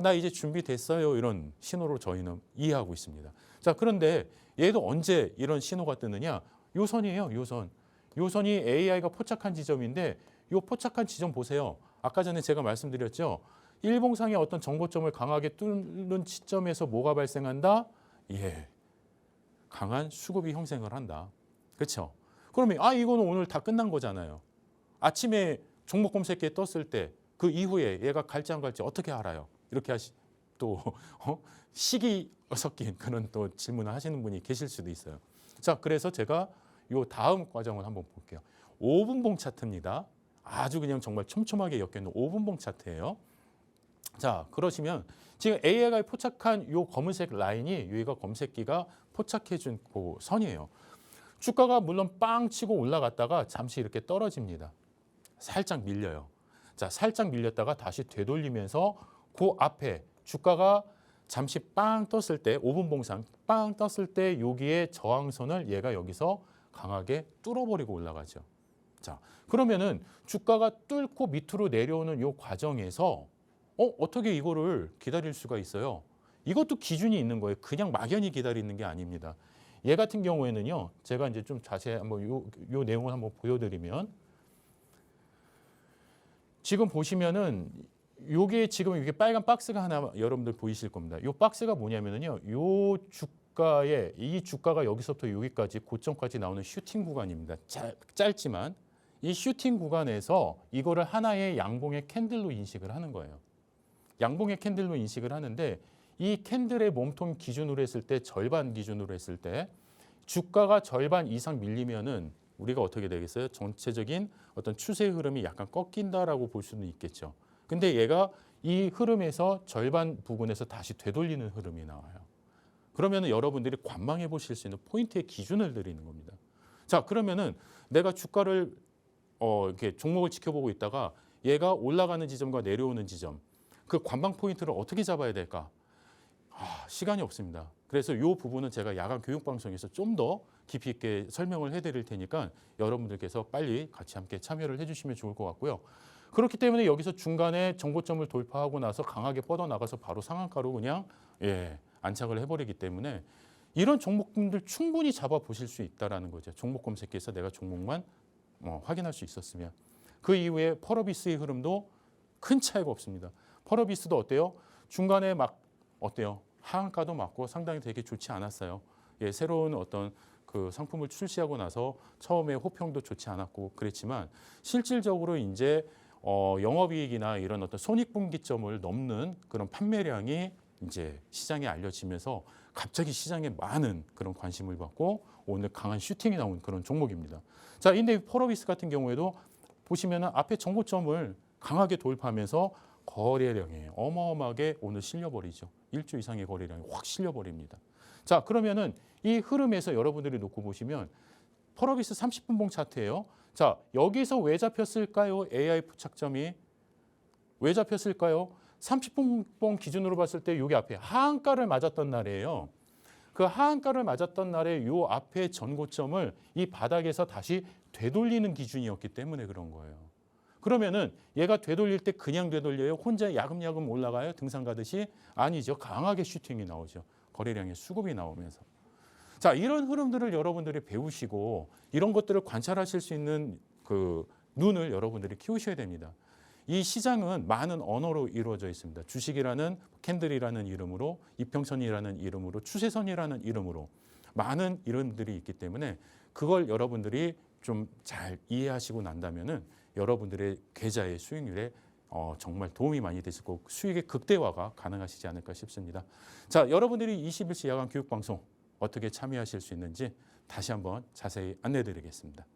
나 이제 준비됐어요. 이런 신호로 저희는 이해하고 있습니다. 자, 그런데 얘도 언제 이런 신호가 뜨느냐? 요 선이에요. 요 선. 요 선이 AI가 포착한 지점인데 요 포착한 지점 보세요. 아까 전에 제가 말씀드렸죠. 일봉상의 어떤 정고점을 강하게 뚫는 시점에서 뭐가 발생한다? 예, 강한 수급이 형성을 한다. 그렇죠? 그러면 이거는 오늘 다 끝난 거잖아요. 아침에 종목 검색기에 떴을 때 그 이후에 얘가 갈지 안 갈지 어떻게 알아요? 이렇게 또 시기 섞인 그런 또 질문을 하시는 분이 계실 수도 있어요. 자, 그래서 제가 요 다음 과정을 한번 볼게요. 5분봉 차트입니다. 아주 그냥 정말 촘촘하게 엮여있는 5분봉 차트예요. 자, 그러시면 지금 AI가 포착한 요 검은색 라인이 여기가 검색기가 포착해준 그 선이에요. 주가가 물론 빵 치고 올라갔다가 잠시 이렇게 떨어집니다. 살짝 밀려요. 자, 살짝 밀렸다가 다시 되돌리면서 그 앞에 주가가 잠시 빵 떴을 때 5분 봉상 빵 떴을 때 여기에 저항선을 얘가 여기서 강하게 뚫어버리고 올라가죠. 자, 그러면은 주가가 뚫고 밑으로 내려오는 이 과정에서 어떻게 이거를 기다릴 수가 있어요? 이것도 기준이 있는 거예요. 그냥 막연히 기다리는 게 아닙니다. 얘 같은 경우에는요, 제가 이제 좀 자세히 한번 요 내용을 한번 보여드리면, 지금 보시면은 요게 지금 이게 빨간 박스가 하나 여러분들 보이실 겁니다. 요 박스가 뭐냐면은요, 요 주가에 이 주가가 여기서부터 여기까지 고점까지 나오는 슈팅 구간입니다. 짧지만 이 슈팅 구간에서 이거를 하나의 양봉의 캔들로 인식을 하는 거예요. 양봉의 캔들로 인식을 하는데 이 캔들의 몸통 기준으로 했을 때 절반 기준으로 했을 때 주가가 절반 이상 밀리면은 우리가 어떻게 되겠어요? 전체적인 어떤 추세 흐름이 약간 꺾인다라고 볼 수는 있겠죠. 근데 얘가 이 흐름에서 절반 부분에서 다시 되돌리는 흐름이 나와요. 그러면은 여러분들이 관망해 보실 수 있는 포인트의 기준을 드리는 겁니다. 자, 그러면은 내가 주가를 이렇게 종목을 지켜보고 있다가 얘가 올라가는 지점과 내려오는 지점, 그 관망 포인트를 어떻게 잡아야 될까? 시간이 없습니다. 그래서 이 부분은 제가 야간 교육 방송에서 좀 더 깊이 있게 설명을 해드릴 테니까 여러분들께서 빨리 같이 함께 참여를 해주시면 좋을 것 같고요. 그렇기 때문에 여기서 중간에 정고점을 돌파하고 나서 강하게 뻗어나가서 바로 상한가로 그냥 안착을 해버리기 때문에 이런 종목분들 충분히 잡아보실 수 있다는 거죠. 종목 검색해서 내가 종목만 확인할 수 있었으면. 그 이후에 펄어비스의 흐름도 큰 차이가 없습니다. 펄어비스도 어때요? 중간에 막 어때요? 하한가도 맞고 상당히 되게 좋지 않았어요. 새로운 어떤 그 상품을 출시하고 나서 처음에 호평도 좋지 않았고 그랬지만 실질적으로 이제 영업이익이나 이런 어떤 손익분기점을 넘는 그런 판매량이 이제 시장에 알려지면서 갑자기 시장에 많은 그런 관심을 받고 오늘 강한 슈팅이 나온 그런 종목입니다. 자, 근데 펄어비스 같은 경우에도 보시면은 앞에 정고점을 강하게 돌파하면서 거래량이 어마어마하게 오늘 실려버리죠. 1조 이상의 거래량이 확 실려버립니다. 자, 그러면은 이 흐름에서 여러분들이 놓고 보시면 펄어비스 30분봉 차트예요. 자, 여기서 왜 잡혔을까요? AI 부착점이 왜 잡혔을까요? 30분봉 기준으로 봤을 때 여기 앞에 하한가를 맞았던 날이에요. 그 하한가를 맞았던 날에 요 앞에 전고점을 이 바닥에서 다시 되돌리는 기준이었기 때문에 그런 거예요. 그러면은 얘가 되돌릴 때 그냥 되돌려요? 혼자 야금야금 올라가요? 등산 가듯이? 아니죠. 강하게 슈팅이 나오죠. 거래량의 수급이 나오면서. 자, 이런 흐름들을 여러분들이 배우시고 이런 것들을 관찰하실 수 있는 그 눈을 여러분들이 키우셔야 됩니다. 이 시장은 많은 언어로 이루어져 있습니다. 주식이라는 캔들이라는 이름으로, 이평선이라는 이름으로, 추세선이라는 이름으로 많은 이름들이 있기 때문에 그걸 여러분들이 좀 잘 이해하시고 난다면은 여러분들의 계좌의 수익률에 정말 도움이 많이 되실 거고 수익의 극대화가 가능하시지 않을까 싶습니다. 자, 여러분들이 21시 야간 교육 방송 어떻게 참여하실 수 있는지 다시 한번 자세히 안내드리겠습니다.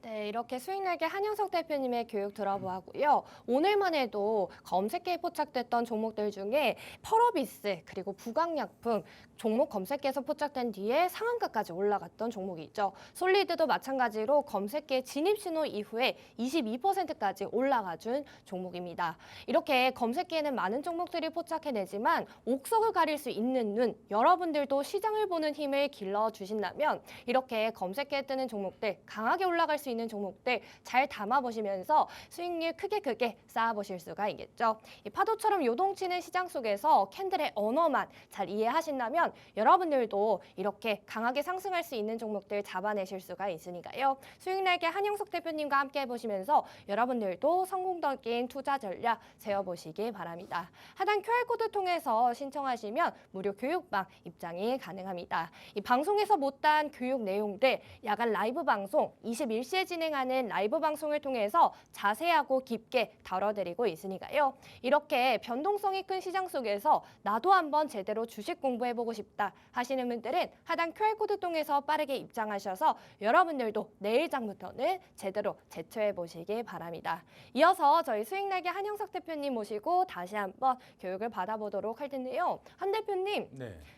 네, 이렇게 수익날개 한영석 대표님의 교육 들어보았고요. 오늘만 해도 검색계에 포착됐던 종목들 중에 펄어비스 그리고 부강약품 종목 검색계에서 포착된 뒤에 상한가까지 올라갔던 종목이 있죠. 솔리드도 마찬가지로 검색계 진입 신호 이후에 22%까지 올라가준 종목입니다. 이렇게 검색계에는 많은 종목들이 포착해내지만 옥석을 가릴 수 있는 눈, 여러분들도 시장을 보는 힘을 길러주신다면 이렇게 검색계에 뜨는 종목들, 강하게 올라갈 수 있는 종목들 잘 담아보시면서 수익률 크게 쌓아보실 수가 있겠죠. 이 파도처럼 요동치는 시장 속에서 캔들의 언어만 잘 이해하신다면 여러분들도 이렇게 강하게 상승할 수 있는 종목들 잡아내실 수가 있으니까요. 수익날개 한영석 대표님과 함께 해보시면서 여러분들도 성공적인 투자 전략 세워보시기 바랍니다. 하단 QR코드 통해서 신청하시면 무료 교육방 입장이 가능합니다. 이 방송에서 못다한 교육 내용들 야간 라이브 방송 21시에 진행하는 라이브 방송을 통해서 자세하고 깊게 다뤄드리고 있으니까요. 이렇게 변동성이 큰 시장 속에서 나도 한번 제대로 주식 공부해보고 싶다 하시는 분들은 하단 QR코드 통해서 빠르게 입장하셔서 여러분들도 내일장부터는 제대로 제초해보시기 바랍니다. 이어서 저희 수익날개 한영석 대표님 모시고 다시 한번 교육을 받아보도록 할 텐데요. 한 대표님,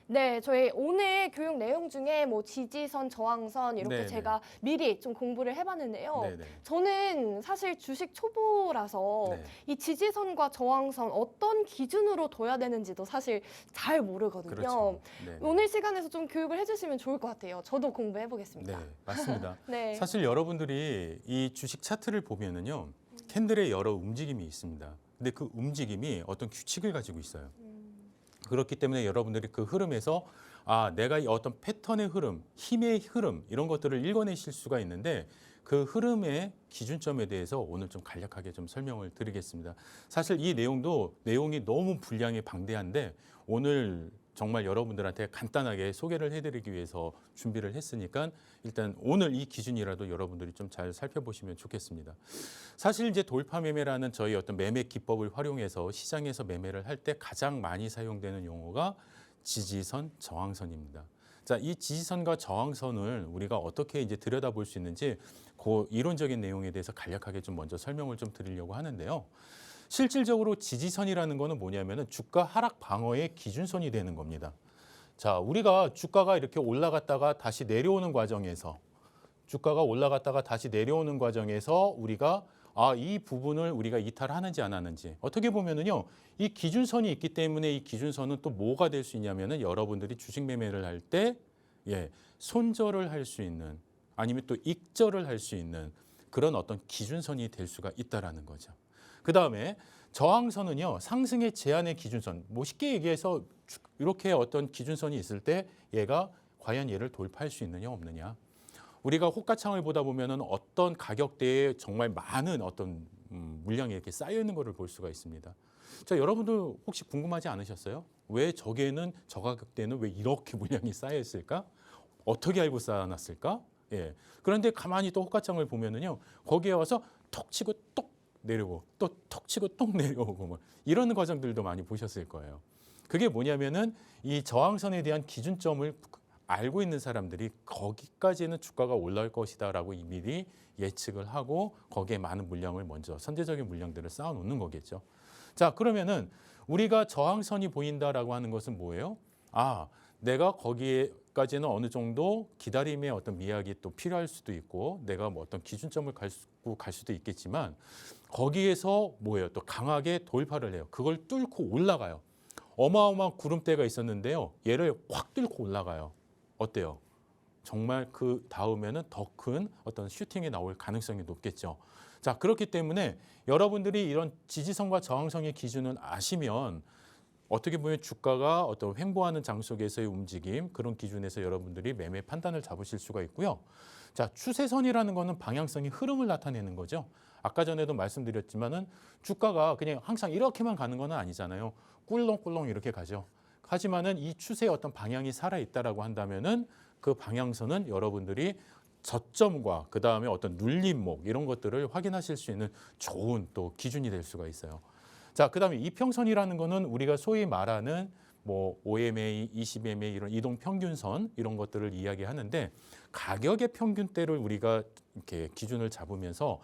네, 저희 오늘 교육 내용 중에 뭐 지지선, 저항선 이렇게 제가 미리 좀 공부를 해봤 해봤는데요. 네네. 저는 사실 주식 초보라서 네. 이 지지선과 저항선 어떤 기준으로 둬야 되는지도 사실 잘 모르거든요. 그렇죠. 네. 오늘 시간에서 좀 교육을 해주시면 좋을 것 같아요. 저도 공부해 보겠습니다. 네, 맞습니다. 네. 사실 여러분들이 이 주식 차트를 보면은요, 캔들의 여러 움직임이 있습니다. 근데 그 움직임이 어떤 규칙을 가지고 있어요. 그렇기 때문에 여러분들이 그 흐름에서 내가 이 어떤 패턴의 흐름, 힘의 흐름 이런 것들을 읽어내실 수가 있는데 그 흐름의 기준점에 대해서 오늘 좀 간략하게 좀 설명을 드리겠습니다. 사실 이 내용이 너무 분량이 방대한데 오늘 정말 여러분들한테 간단하게 소개를 해드리기 위해서 준비를 했으니까 일단 오늘 이 기준이라도 여러분들이 좀 잘 살펴보시면 좋겠습니다. 사실 이제 돌파 매매라는 저희 어떤 매매 기법을 활용해서 시장에서 매매를 할 때 가장 많이 사용되는 용어가 지지선, 저항선입니다. 자, 이 지지선과 저항선을 우리가 어떻게 이제 들여다볼 수 있는지 그 이론적인 내용에 대해서 간략하게 좀 먼저 설명을 좀 드리려고 하는데요. 실질적으로 지지선이라는 거는 뭐냐면은 주가 하락 방어의 기준선이 되는 겁니다. 자, 우리가 주가가 이렇게 올라갔다가 다시 내려오는 과정에서 우리가 이 부분을 우리가 이탈하는지 안 하는지 어떻게 보면은요, 이 기준선이 있기 때문에 이 기준선은 또 뭐가 될 수 있냐면은 여러분들이 주식 매매를 할 때 손절을 할 수 있는 아니면 또 익절을 할 수 있는 그런 어떤 기준선이 될 수가 있다라는 거죠. 그 다음에 저항선은요, 상승의 제한의 기준선. 뭐 쉽게 얘기해서 이렇게 어떤 기준선이 있을 때 얘가 과연 얘를 돌파할 수 있느냐 없느냐. 우리가 호가창을 보다 보면은 어떤 가격대에 정말 많은 어떤 물량이 이렇게 쌓여 있는 것을 볼 수가 있습니다. 자, 여러분들 혹시 궁금하지 않으셨어요? 왜 저 가격대에는 왜 이렇게 물량이 쌓여 있을까? 어떻게 알고 쌓아놨을까? 예. 그런데 가만히 또 호가창을 보면은요, 거기에 와서 톡 치고 똑 내려오고 또 톡 치고 똑 내려오고 뭐 이런 과정들도 많이 보셨을 거예요. 그게 뭐냐면은 이 저항선에 대한 기준점을 알고 있는 사람들이 거기까지는 주가가 올라올 것이다라고 미리 예측을 하고 거기에 많은 물량을 먼저 선제적인 물량들을 쌓아 놓는 거겠죠. 자, 그러면은 우리가 저항선이 보인다라고 하는 것은 뭐예요? 내가 거기에까지는 어느 정도 기다림의 어떤 미학이 또 필요할 수도 있고 내가 뭐 어떤 기준점을 갈 수도 있겠지만 거기에서 뭐예요? 또 강하게 돌파를 해요. 그걸 뚫고 올라가요. 어마어마한 구름대가 있었는데요. 얘를 확 뚫고 올라가요. 어때요? 정말 그 다음에는 더 큰 어떤 슈팅이 나올 가능성이 높겠죠. 자, 그렇기 때문에 여러분들이 이런 지지선과 저항선의 기준을 아시면 어떻게 보면 주가가 어떤 횡보하는 장 속에서의 움직임 그런 기준에서 여러분들이 매매 판단을 잡으실 수가 있고요. 자, 추세선이라는 거는 방향성의 흐름을 나타내는 거죠. 아까 전에도 말씀드렸지만은 주가가 그냥 항상 이렇게만 가는 건 아니잖아요. 꿀렁꿀렁 이렇게 가죠. 하지만은 이 추세의 어떤 방향이 살아 있다라고 한다면은 그 방향선은 여러분들이 저점과 그 다음에 어떤 눌림목 이런 것들을 확인하실 수 있는 좋은 또 기준이 될 수가 있어요. 자, 그다음에 이평선이라는 거는 우리가 소위 말하는 뭐 OMA, 20MA 이런 이동 평균선 이런 것들을 이야기하는데 가격의 평균대를 우리가 이렇게 기준을 잡으면서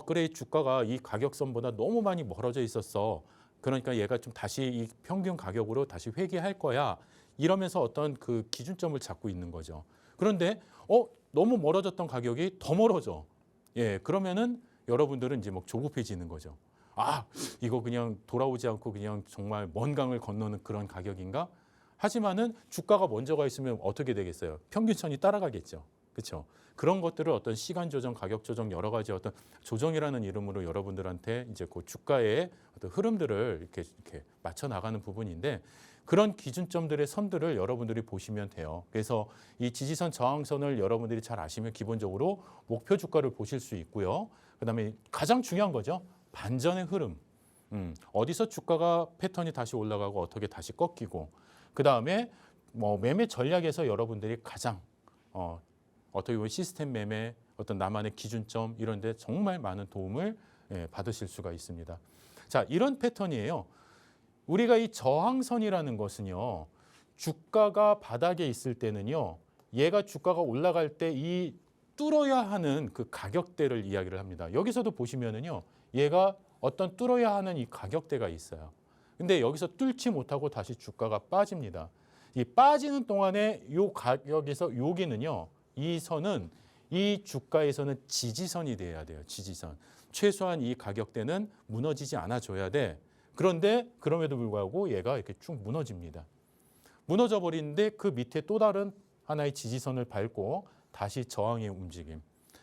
그래 주가가 이 가격선보다 너무 많이 멀어져 있었어. 그러니까 얘가 좀 다시 이 평균 가격으로 다시 회귀할 거야. 이러면서 어떤 그 기준점을 잡고 있는 거죠. 그런데 너무 멀어졌던 가격이 더 멀어져. 예, 그러면은 여러분들은 이제 막 조급해지는 거죠. 이거 그냥 돌아오지 않고 그냥 정말 먼 강을 건너는 그런 가격인가? 하지만은 주가가 먼저 가 있으면 어떻게 되겠어요? 평균선이 따라가겠죠. 그렇죠? 그런 것들을 어떤 시간 조정, 가격 조정 여러 가지 어떤 조정이라는 이름으로 여러분들한테 이제 그 주가의 어떤 흐름들을 이렇게 맞춰 나가는 부분인데 그런 기준점들의 선들을 여러분들이 보시면 돼요. 그래서 이 지지선, 저항선을 여러분들이 잘 아시면 기본적으로 목표 주가를 보실 수 있고요. 그다음에 가장 중요한 거죠. 반전의 흐름. 어디서 주가가 패턴이 다시 올라가고 어떻게 다시 꺾이고 그다음에 뭐 매매 전략에서 여러분들이 가장 어떻게 보면 시스템 매매 어떤 나만의 기준점 이런 데 정말 많은 도움을 받으실 수가 있습니다. 자, 이런 패턴이에요. 우리가 이 저항선이라는 것은요. 주가가 바닥에 있을 때는요. 얘가 주가가 올라갈 때 이 뚫어야 하는 그 가격대를 이야기를 합니다. 여기서도 보시면은요. 얘가 어떤 뚫어야 하는 이 가격대가 있어요. 근데 여기서 뚫지 못하고 다시 주가가 빠집니다. 이 빠지는 동안에 이 가격에서 여기는요. 이 선은 이 주가에서는 지지선이 돼야 돼요. 지지선. 최소한 이 가격대는 무너지지 않아줘야 돼. 그런데 그럼에도 불구하고 얘가 이렇게 쭉 무너집니다. 무너져 버리는데 그 밑에 또 다른 하나의 지지선을 밟고 다시 저항의 움직임.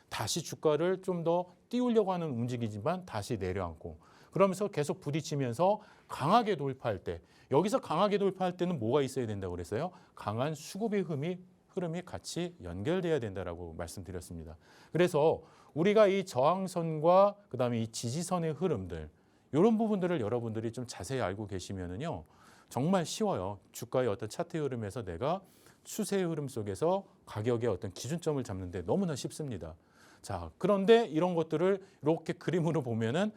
다시 주가를 좀 더 띄우려고 하는 움직이지만 다시 내려앉고 그러면서 계속 부딪히면서 강하게 돌파할 때 여기서 강하게 돌파할 때는 뭐가 있어야 된다고 그랬어요? 강한 수급의 흐름이 같이 연결돼야 된다라고 말씀드렸습니다. 그래서 우리가 이 저항선과 그다음에 이 지지선의 흐름들 이런 부분들을 여러분들이 좀 자세히 알고 계시면은요. 정말 쉬워요. 주가의 어떤 차트 흐름에서 내가 추세의 흐름 속에서 가격의 어떤 기준점을 잡는데 너무나 쉽습니다. 자, 그런데 이런 것들을 이렇게 그림으로 보면은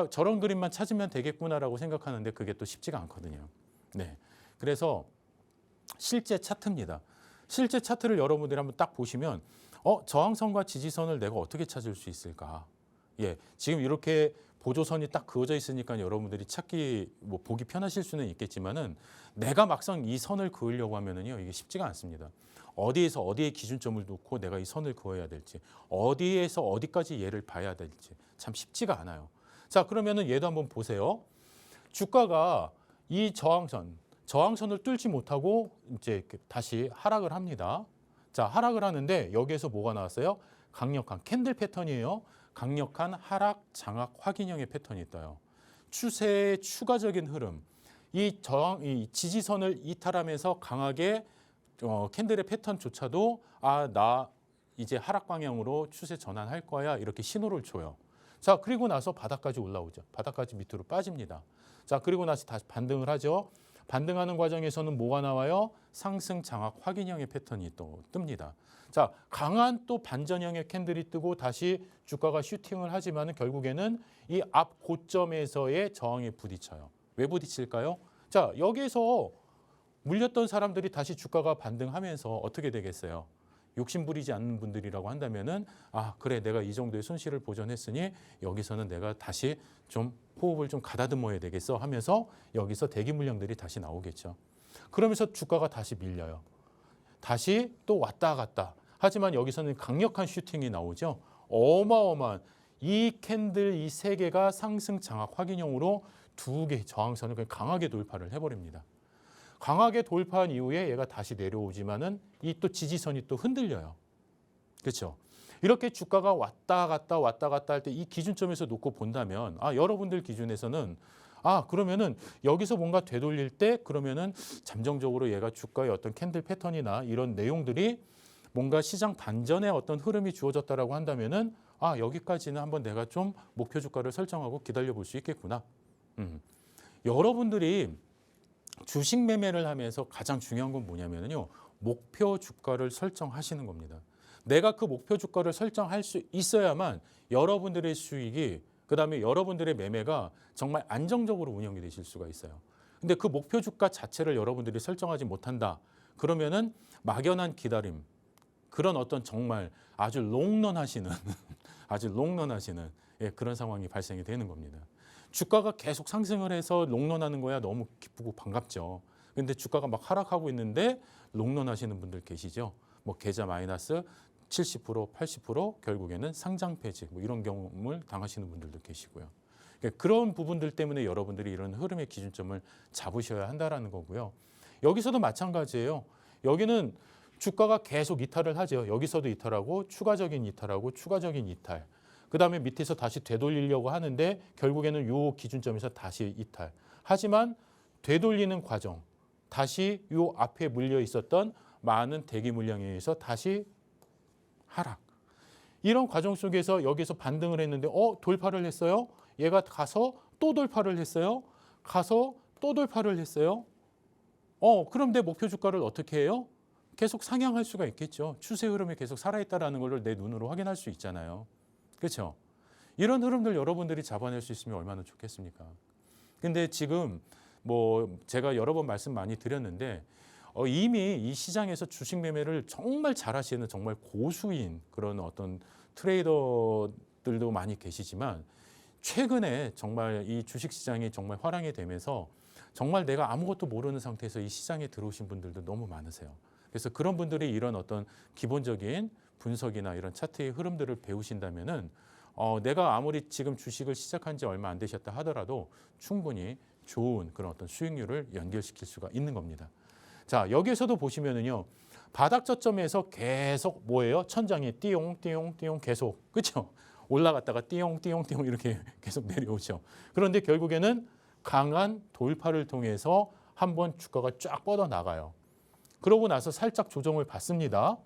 저런 그림만 찾으면 되겠구나라고 생각하는데 그게 또 쉽지가 않거든요. 네. 그래서 실제 차트입니다. 실제 차트를 여러분들이 한번 딱 보시면 저항선과 지지선을 내가 어떻게 찾을 수 있을까? 예. 지금 이렇게 보조선이 딱 그어져 있으니까 여러분들이 찾기 보기 편하실 수는 있겠지만은 내가 막상 이 선을 그으려고 하면은요 이게 쉽지가 않습니다. 어디에서 어디에 기준점을 놓고 내가 이 선을 그어야 될지 어디에서 어디까지 얘를 봐야 될지 참 쉽지가 않아요. 자 그러면은 얘도 한번 보세요. 주가가 이 저항선을 뚫지 못하고 이제 다시 하락을 합니다. 자 하락을 하는데 여기에서 뭐가 나왔어요? 강력한 캔들 패턴이에요. 강력한 하락 장악 확인형의 패턴이 떠요. 추세의 추가적인 흐름, 이 지지선을 이탈하면서 강하게 캔들의 패턴조차도 나 이제 하락 방향으로 추세 전환할 거야 이렇게 신호를 줘요. 자 그리고 나서 바닥까지 올라오죠. 바닥까지 밑으로 빠집니다. 자 그리고 나서 다시 반등을 하죠. 반등하는 과정에서는 뭐가 나와요? 상승 장악 확인형의 패턴이 또 뜹니다. 자, 강한 또 반전형의 캔들이 뜨고 다시 주가가 슈팅을 하지만 결국에는 이 앞 고점에서의 저항에 부딪혀요. 왜 부딪힐까요? 자, 여기에서 물렸던 사람들이 다시 주가가 반등하면서 어떻게 되겠어요? 욕심 부리지 않는 분들이라고 한다면은 그래 내가 이 정도의 손실을 보전했으니 여기서는 내가 다시 좀 호흡을 좀 가다듬어야 되겠어 하면서 여기서 대기 물량들이 다시 나오겠죠. 그러면서 주가가 다시 밀려요. 다시 또 왔다 갔다. 하지만 여기서는 강력한 슈팅이 나오죠. 어마어마한 이 캔들 이 세 개가 상승 장악 확인형으로 두 개의 저항선을 그냥 강하게 돌파를 해버립니다. 강하게 돌파한 이후에 얘가 다시 내려오지만은 이 또 지지선이 또 흔들려요. 그렇죠? 이렇게 주가가 왔다 갔다 할 때 이 기준점에서 놓고 본다면 여러분들 기준에서는 그러면은 여기서 뭔가 되돌릴 때 그러면은 잠정적으로 얘가 주가의 어떤 캔들 패턴이나 이런 내용들이 뭔가 시장 반전의 어떤 흐름이 주어졌다라고 한다면은 여기까지는 한번 내가 좀 목표 주가를 설정하고 기다려 볼 수 있겠구나. 여러분들이 주식 매매를 하면서 가장 중요한 건 뭐냐면요. 목표 주가를 설정하시는 겁니다. 내가 그 목표 주가를 설정할 수 있어야만 여러분들의 수익이 그다음에 여러분들의 매매가 정말 안정적으로 운영이 되실 수가 있어요. 근데 그 목표 주가 자체를 여러분들이 설정하지 못한다. 그러면은 막연한 기다림, 그런 어떤 정말 아주 롱런 하시는 그런 상황이 발생이 되는 겁니다. 주가가 계속 상승을 해서 롱런하는 거야 너무 기쁘고 반갑죠. 근데 주가가 막 하락하고 있는데 롱런 하시는 분들 계시죠. 계좌 마이너스 70%, 80% 결국에는 상장 폐지 이런 경험을 당하시는 분들도 계시고요. 그런 부분들 때문에 여러분들이 이런 흐름의 기준점을 잡으셔야 한다라는 거고요. 여기서도 마찬가지예요. 여기는 주가가 계속 이탈을 하죠. 여기서도 이탈하고 추가적인 이탈. 그다음에 밑에서 다시 되돌리려고 하는데 결국에는 요 기준점에서 다시 이탈. 하지만 되돌리는 과정, 다시 요 앞에 물려 있었던 많은 대기 물량에 의해서 다시 하락. 이런 과정 속에서 여기서 반등을 했는데 돌파를 했어요. 얘가 가서 또 돌파를 했어요. 가서 또 돌파를 했어요. 그럼 내 목표 주가를 어떻게 해요? 계속 상향할 수가 있겠죠. 추세 흐름이 계속 살아있다라는 걸 내 눈으로 확인할 수 있잖아요. 그렇죠? 이런 흐름들 여러분들이 잡아낼 수 있으면 얼마나 좋겠습니까? 근데 지금 제가 여러 번 말씀 많이 드렸는데 이미 이 시장에서 주식 매매를 정말 잘하시는 정말 고수인 그런 어떤 트레이더들도 많이 계시지만 최근에 정말 이 주식 시장이 정말 화랑이 되면서 정말 내가 아무것도 모르는 상태에서 이 시장에 들어오신 분들도 너무 많으세요. 그래서 그런 분들이 이런 어떤 기본적인 분석이나 이런 차트의 흐름들을 배우신다면은 내가 아무리 지금 주식을 시작한 지 얼마 안 되셨다 하더라도 충분히 좋은 그런 어떤 수익률을 연결시킬 수가 있는 겁니다. 자, 여기에서도 보시면은요. 바닥 저점에서 계속 뭐예요? 천장이 띠용띠용띠용 계속, 그렇죠? 올라갔다가 띠용띠용띠용 이렇게 계속 내려오죠. 그런데 결국에는 강한 돌파를 통해서 한번 주가가 쫙 뻗어나가요. 그러고 나서 살짝 조정을 받습니다.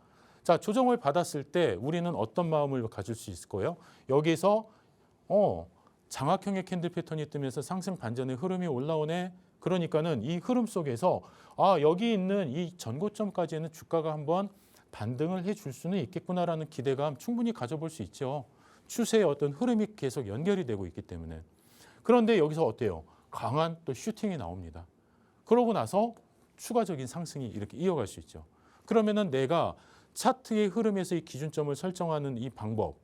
자, 조정을 받았을 때 우리는 어떤 마음을 가질 수 있을 거예요? 여기서 장악형의 캔들 패턴이 뜨면서 상승 반전의 흐름이 올라오네. 그러니까는 이 흐름 속에서 여기 있는 이 전고점까지는 주가가 한번 반등을 해줄 수는 있겠구나라는 기대감 충분히 가져볼 수 있죠. 추세의 어떤 흐름이 계속 연결이 되고 있기 때문에. 그런데 여기서 어때요? 강한 또 슈팅이 나옵니다. 그러고 나서 추가적인 상승이 이렇게 이어갈 수 있죠. 그러면은 내가 차트의 흐름에서 이 기준점을 설정하는 이 방법,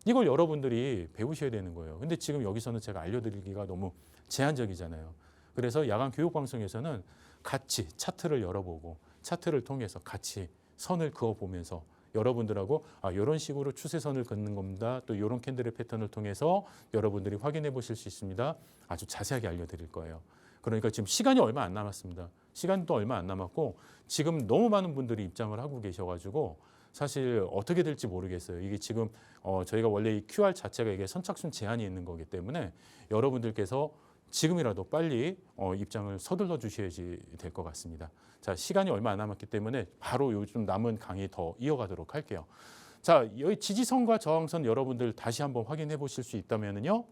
이걸 여러분들이 배우셔야 되는 거예요. 근데 지금 여기서는 제가 알려드리기가 너무 제한적이잖아요. 그래서 야간 교육 방송에서는 같이 차트를 열어보고 차트를 통해서 같이 선을 그어보면서 여러분들하고 이런 식으로 추세선을 긋는 겁니다. 또 이런 캔들의 패턴을 통해서 여러분들이 확인해 보실 수 있습니다. 아주 자세하게 알려드릴 거예요. 그러니까 지금 시간이 얼마 안 남았습니다. 시간도 얼마 안 남았고 지금 너무 많은 분들이 입장을 하고 계셔가지고 사실 어떻게 될지 모르겠어요. 이게 지금 저희가 원래 이 QR 자체가 이게 선착순 제한이 있는 거기 때문에 여러분들께서 지금이라도 빨리 입장을 서둘러 주셔야지 될 것 같습니다. 자, 시간이 얼마 안 남았기 때문에 바로 요즘 남은 강의 더 이어가도록 할게요. 자, 여기 지지선과 저항선 여러분들 다시 한번 확인해 보실 수 있다면요.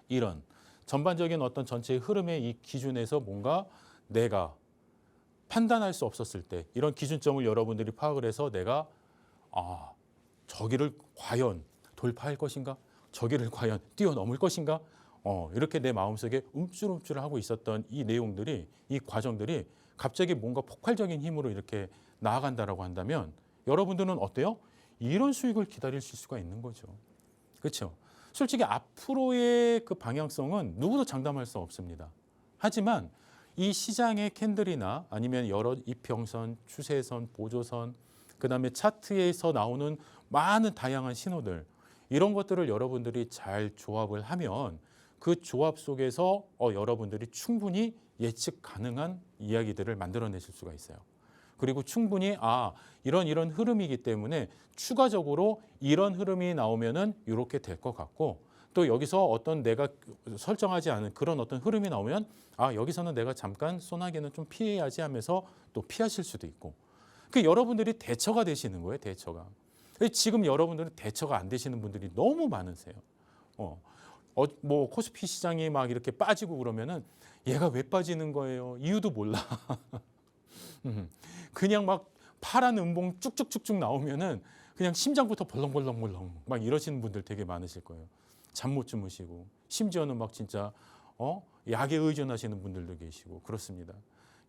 이런 전반적인 어떤 전체의 흐름의 이 기준에서 뭔가 내가 판단할 수 없었을 때 이런 기준점을 여러분들이 파악을 해서 내가 저기를 과연 돌파할 것인가? 저기를 과연 뛰어넘을 것인가? 이렇게 내 마음속에 움찔움찔하고 있었던 이 내용들이, 이 과정들이 갑자기 뭔가 폭발적인 힘으로 이렇게 나아간다라고 한다면 여러분들은 어때요? 이런 수익을 기다릴 수가 있는 거죠. 그렇죠? 솔직히 앞으로의 그 방향성은 누구도 장담할 수 없습니다. 하지만 이 시장의 캔들이나 아니면 여러 이평선, 추세선, 보조선, 그다음에 차트에서 나오는 많은 다양한 신호들, 이런 것들을 여러분들이 잘 조합을 하면 그 조합 속에서 여러분들이 충분히 예측 가능한 이야기들을 만들어내실 수가 있어요. 그리고 충분히 이런 흐름이기 때문에 추가적으로 이런 흐름이 나오면은 이렇게 될 것 같고, 또 여기서 어떤 내가 설정하지 않은 그런 어떤 흐름이 나오면 여기서는 내가 잠깐 소나기는 좀 피해야지 하면서 또 피하실 수도 있고, 그 여러분들이 대처가 되시는 거예요. 대처가. 지금 여러분들은 대처가 안 되시는 분들이 너무 많으세요. 뭐 코스피 시장이 막 이렇게 빠지고 그러면은 얘가 왜 빠지는 거예요? 이유도 몰라. 그냥 막 파란 음봉 쭉쭉쭉쭉 나오면은 그냥 심장부터 벌렁벌렁벌렁 막 이러시는 분들 되게 많으실 거예요. 잠 못 주무시고 심지어는 막 진짜 약에 의존하시는 분들도 계시고 그렇습니다.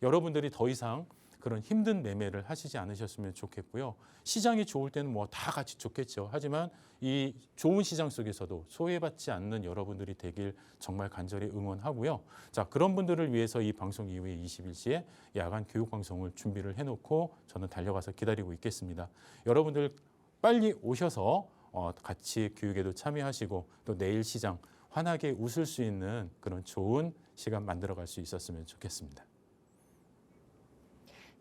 여러분들이 더 이상 그런 힘든 매매를 하시지 않으셨으면 좋겠고요. 시장이 좋을 때는 뭐 다 같이 좋겠죠. 하지만 이 좋은 시장 속에서도 소외받지 않는 여러분들이 되길 정말 간절히 응원하고요. 자, 그런 분들을 위해서 이 방송 이후에 21시에 야간 교육 방송을 준비를 해놓고 저는 달려가서 기다리고 있겠습니다. 여러분들 빨리 오셔서 같이 교육에도 참여하시고 또 내일 시장 환하게 웃을 수 있는 그런 좋은 시간 만들어갈 수 있었으면 좋겠습니다.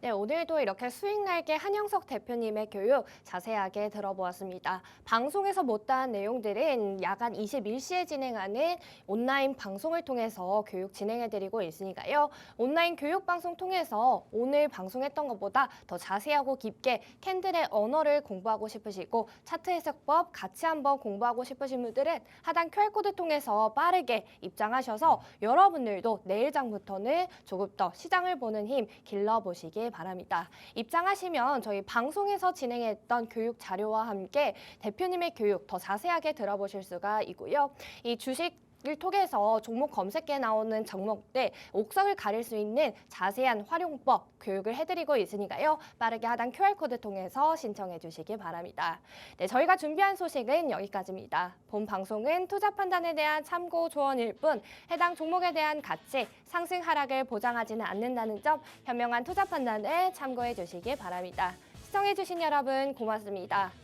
네, 오늘도 이렇게 수익날개 한영석 대표님의 교육 자세하게 들어보았습니다. 방송에서 못다한 내용들은 야간 21시에 진행하는 온라인 방송을 통해서 교육 진행해드리고 있으니까요. 온라인 교육 방송 통해서 오늘 방송했던 것보다 더 자세하고 깊게 캔들의 언어를 공부하고 싶으시고 차트 해석법 같이 한번 공부하고 싶으신 분들은 하단 QR코드 통해서 빠르게 입장하셔서 여러분들도 내일장부터는 조금 더 시장을 보는 힘 길러보시길 바랍니다. 입장하시면 저희 방송에서 진행했던 교육 자료와 함께 대표님의 교육 더 자세하게 들어보실 수가 있고요. 이 주식을 통해서 종목 검색에 나오는 종목들 옥석을 가릴 수 있는 자세한 활용법 교육을 해드리고 있으니까요. 빠르게 하단 QR코드 통해서 신청해 주시기 바랍니다. 네, 저희가 준비한 소식은 여기까지입니다. 본 방송은 투자 판단에 대한 참고 조언일 뿐 해당 종목에 대한 가치, 상승 하락을 보장하지는 않는다는 점 현명한 투자 판단에 참고해 주시기 바랍니다. 시청해주신 여러분 고맙습니다.